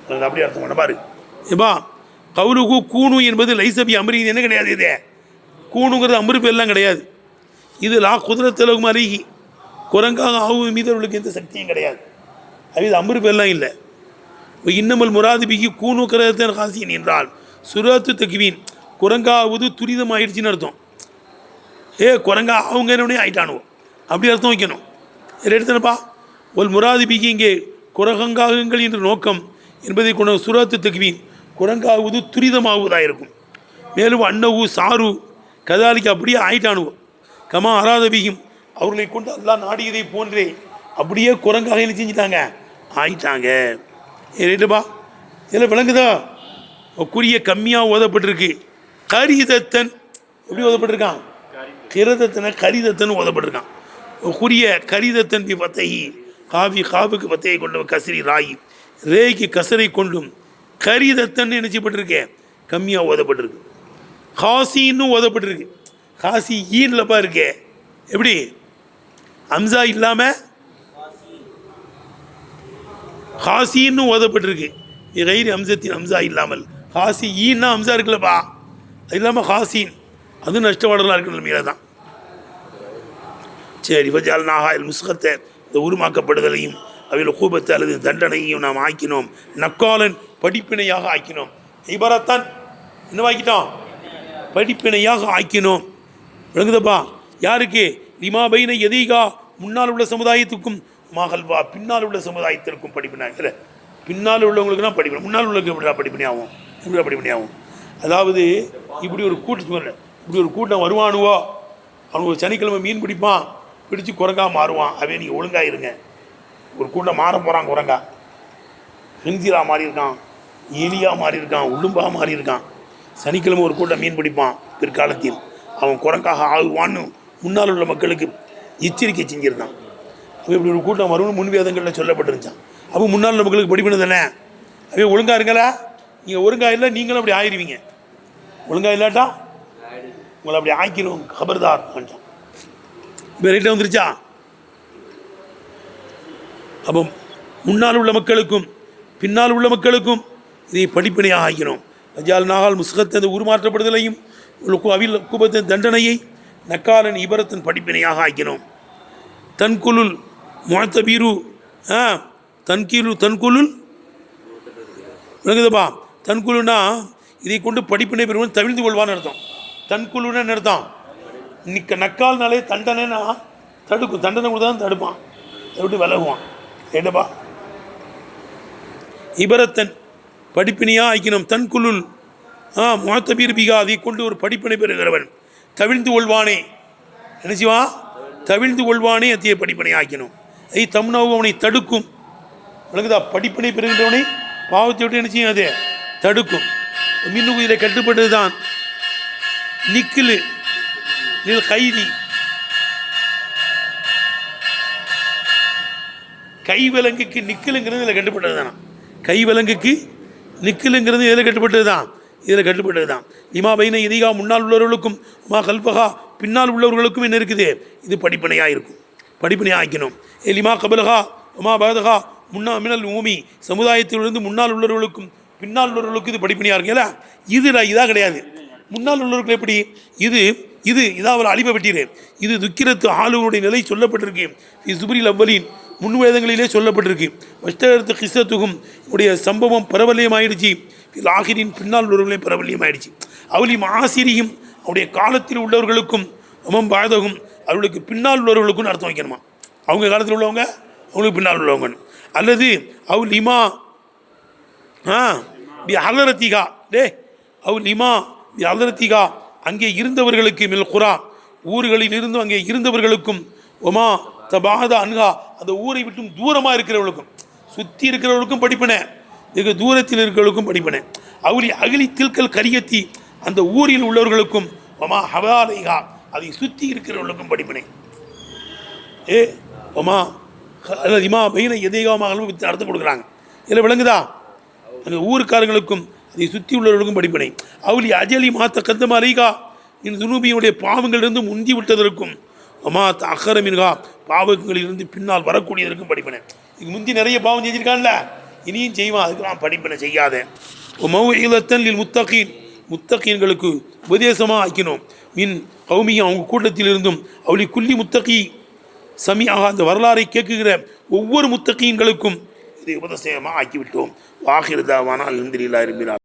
அர்த்தம் அப்படி அர்த்தம் பண்ண பாரு ஏப்பா கவுலுகு கூணு என்பது லைசபி அமரி என்ன கிடையாது இது கூணுங்கிறது அமரு பேர்லாம் கிடையாது இது லா குதிரத்தலகும் அருகி குரங்காக ஆகும் மீது அவர்களுக்கு எந்த சக்தியும் கிடையாது அது இது அமரு பேர்லாம் இல்லை இன்னமல் முராதிபிக்கு கூணு கரத்தன் காசின் என்றால் சுரத்து தக்வீன் குரங்காவது துரிதமாயிடுச்சின்னு அர்த்தம் குரங்கா அவங்கன்னே ஆயிட்டானுவோம் அப்படி அர்த்தம் வைக்கணும் எடுத்தனப்பா ஒரு முராதிபிக்கு இங்கே குரங்காகுங்கள் என்ற நோக்கம் என்பதை கொண்ட சுரத்து தக்வீன் குரங்காவது துரிதமாகுவதாக இருக்கும் மேலும் அன்னவு சாரு கதாலிக்கு அப்படியே ஆயிட்டானுவோம் கமா அராதபியும் அவர்களை கொண்டு எல்லாம் நாடியதை போன்றே அப்படியே குரங்காக என்ன செஞ்சிட்டாங்க ஆயிட்டாங்க ரைட்டுப்பா இதில் விளங்குதா குறிய கம்மியாக ஓதப்பட்டிருக்கு கரிதத்தன் எப்படி ஓதப்பட்டிருக்கான் கரிதத்தன் ஓதப்பட்டிருக்கான் குறிய கரிதத்தன் பி பத்தகி காவுக்கு பத்தையை கொண்டு கசரி ராயி ரேய்க்கு கசரை கொண்டும் கரிதத்தன் நினைச்சப்பட்டிருக்கேன் கம்மியாக ஓதப்பட்டிருக்கு ஹாசின்னு ஓதப்பட்டிருக்கு ஹாசி ஈன்லப்பா இருக்கே எப்படி அம்சா இல்லாமல் ஹாசின்னு ஓதப்பட்டிருக்கு கைரி அம்சத்தின் அம்சா இல்லாமல் ஹாசி ஈன்னா அம்சா இருக்குல்லப்பா அது இல்லாமல் ஹாசின் அதுவும் நஷ்டவாடலாம் இருக்கிற நிலைமையில தான் சரி ஃபஜால் நாகாயில் முஸ்கத்தை இந்த உருமாக்கப்படுதலையும் அவையில் கூபத்தை அல்லது தண்டனையும் நாம் ஆக்கினோம் நக்காலன் படிப்பினையாக ஆக்கினோம் இபரத்தான் என்னவாக்கிட்டோம் படிப்பினையாக ஆக்கினோம் விளங்குதப்பா யாருக்கு லிமா பைன எதிகா முன்னால் உள்ள சமுதாயத்துக்கும் மகள்வா பின்னால் உள்ள சமுதாயத்திற்கும் படிப்பினா இல்லை பின்னால் உள்ளவங்களுக்கு தான் படிப்பினை முன்னால் உள்ளவங்களுக்கு எப்படிடா படிப்பினையாகும் எப்படிடா படிப்பினையாகும் அதாவது இப்படி ஒரு கூட்டம் வருவானுவோ அவனுக்கு ஒரு சனிக்கிழமை மீன் பிடிப்பான், பிடிச்சி குரங்கா மாறுவான். அவன் நீங்கள் ஒழுங்காக இருங்க. ஒரு கூட்டம் மாற போகிறான், குரங்கா ஹிந்திரா மாறி இருக்கான், எலியா மாறி இருக்கான், உளும்பா மாறி இருக்கான். சனிக்கிழமை ஒரு கூட்டம் மீன் பிடிப்பான், பிற்காலத்தில் அவன் குரங்காக ஆகுவான்னு முன்னால் உள்ள மக்களுக்கு எச்சரிக்கை செஞ்சிருந்தான். அவன் இப்படி ஒரு கூட்டம் வரும்னு முன்வேதங்களில் சொல்லப்பட்டிருந்தான். அவன் முன்னால் உள்ள மக்களுக்கு படிப்பினது தானே. அவன் ஒழுங்காக இருங்களா, நீங்கள் ஒழுங்காக இல்லை நீங்களும் அப்படி ஆயிடுவீங்க. ஒழுங்காக இல்லாட்டா உங்களை அப்படி ஆக்கிடும், கபர்தார் ஆண்டான். இப்போ ரைட்டில் வந்துருச்சா? அப்போ முன்னால் உள்ள மக்களுக்கும் பின்னால் உள்ள மக்களுக்கும் இதை படிப்பினையாக ஆக்கினோம். அஜால் நாகால் முஸ்கத் அந்த உருமாற்றப்படுதலையும் அவில் குபத்தின் தண்டனையை நக்காலன் இபரத்தின் படிப்பினையாக ஆக்கினோம். தன்குலுல் முஅத்தபீரு தன்குலுல் விளங்குதுப்பா. தன்குலுன்னா இதை கொண்டு படிப்பினை பெறுவன் தவிழ்ந்து கொள்வான்னு அர்த்தம். தன்குலுன்னு அர்த்தம். நக்கால்னாலே தண்டனைனா தடுக்கும், தண்டனை கொடுத்தா தான் தடுப்பான், அதை விட்டு விலகுவான். ஏண்டப்பா இபரத்தன் படிப்பினையாக ஆக்கினோம். தன்குலுல் முஅத்தபீர் பிகா அதை கொண்டு ஒரு படிப்பினை பெறுகிறவன் தவிழ்ந்து கொள்வானே, என்ன செய்வான்? தவிழ்ந்து கொள்வானே அத்திய படிப்பினை ஆக்கினோம். தம்னவு அவனை தடுக்கும். விளங்குதா? படிப்பினை பெறுகின்றவனை பாவத்தை விட்டு என்ன செய்யும்? அது தடுக்கும். மின்னுக்கு இதில் கட்டுப்பட்டது தான் நிக்கிலு நில் கைதி, கைவிலங்குக்கு நிக்கிலுங்கிறது இதில் கட்டுப்பட்டது தானா? கைவிலங்குக்கு நிக்கிலுங்கிறது இதில் கட்டுப்பட்டது தான், இதில் கட்டுப்பட்டது தான். இமா பைன எதிகா முன்னால் உள்ளவர்களுக்கும் மா கல்பகா பின்னால் உள்ளவர்களுக்கும் என்ன இருக்குது? இது படிப்பனையாக இருக்கும், படிப்பனையாக ஆக்கணும். லிமா கபலகா உமா பாதகா முன்னா மினல் ஊமி சமுதாயத்திலிருந்து முன்னால் உள்ளவர்களுக்கும் பின்னால் உள்ளவர்களுக்கும் இது படிப்பனையாக இருக்குல்ல. இதாக கிடையாது. முன்னால் உள்ளவர்கள் எப்படி? இதாவது அழிவை வெட்டிடு. இது துக்கிரத்து ஆளுவருடைய நிலை சொல்லப்பட்டிருக்கு. சுபரில் அவ்வலின் முன்வேதங்களிலே சொல்லப்பட்டிருக்கு. வஷ்டகரத்து கிஸ்ஸத்துகும் உடைய சம்பவம் பரவல்யமாயிடுச்சு. ஆகிரின் பின்னால் உள்ளவர்களையும் பரவல்யமாயிடுச்சு. அவளி ஆசிரியும் அவருடைய காலத்தில் உள்ளவர்களுக்கும் அமம் பாதகும் அவர்களுக்கு பின்னால் உள்ளவர்களுக்கும் அர்த்தம் வைக்கணுமா? அவங்க காலத்தில் உள்ளவங்க அவங்களுக்கு பின்னால் உள்ளவங்க. அல்லது அவள் இமா பி அலரத்திகா அவள் இமா பி அலரத்திகா அங்கே இருந்தவர்களுக்கு மில் குரா ஊர்களில் இருந்தும் அங்கே இருந்தவர்களுக்கும் ஒமா தபாத அன்ஹா அந்த ஊரை விட்டும் தூரமாக இருக்கிறவர்களுக்கும் சுற்றி இருக்கிறவர்களுக்கும் படிப்பினை, மிக தூரத்தில் இருக்கிறவர்களுக்கும் படிப்பினை. அவளி அகிலி தில்கல் கரியத்தி அந்த ஊரில் உள்ளவர்களுக்கும் ஒமா ஹவாலைகா அதை சுற்றி இருக்கிறவர்களுக்கும் படிப்பினை. ஒமா அல்லது இமா பையனை எதைகாமாக அர்த்தம் கொடுக்குறாங்க. இதில் விளங்குதா? அந்த ஊருக்காரங்களுக்கும் அதை சுற்றி உள்ளவர்களுக்கும் படிப்பினை. அவளி அஜலி மாத்த கந்தமா அலைகா இந்த துணுபியுடைய பாவங்களிலிருந்து முந்தி விட்டதற்கும் அம்மா அக்கரமின்கா பாவங்களிலிருந்து பின்னால் வரக்கூடியதற்கும் படிப்பினை. இதுக்கு முந்தி நிறைய பாவம் செஞ்சிருக்கான்ல, இனியும் செய்வான், அதுக்கெல்லாம் படிப்பினை செய்யாத. மௌஇலத்தன் லில் முத்தகீன் முத்தகீன்களுக்கு உபதேசமாக ஆக்கினோம். மின் கௌமியும் அவங்க கூட்டத்திலிருந்தும் அவளி குல்லி முத்தகி சமியாக அந்த வரலாறை கேட்குகிற ஒவ்வொரு முத்தகீன்களுக்கும் இதை உபதேசமாக ஆக்கிவிட்டோம். வாஹிர் தாவானா அல்ஹம்துலில்லாஹி ரப்பில் ஆலமீன்.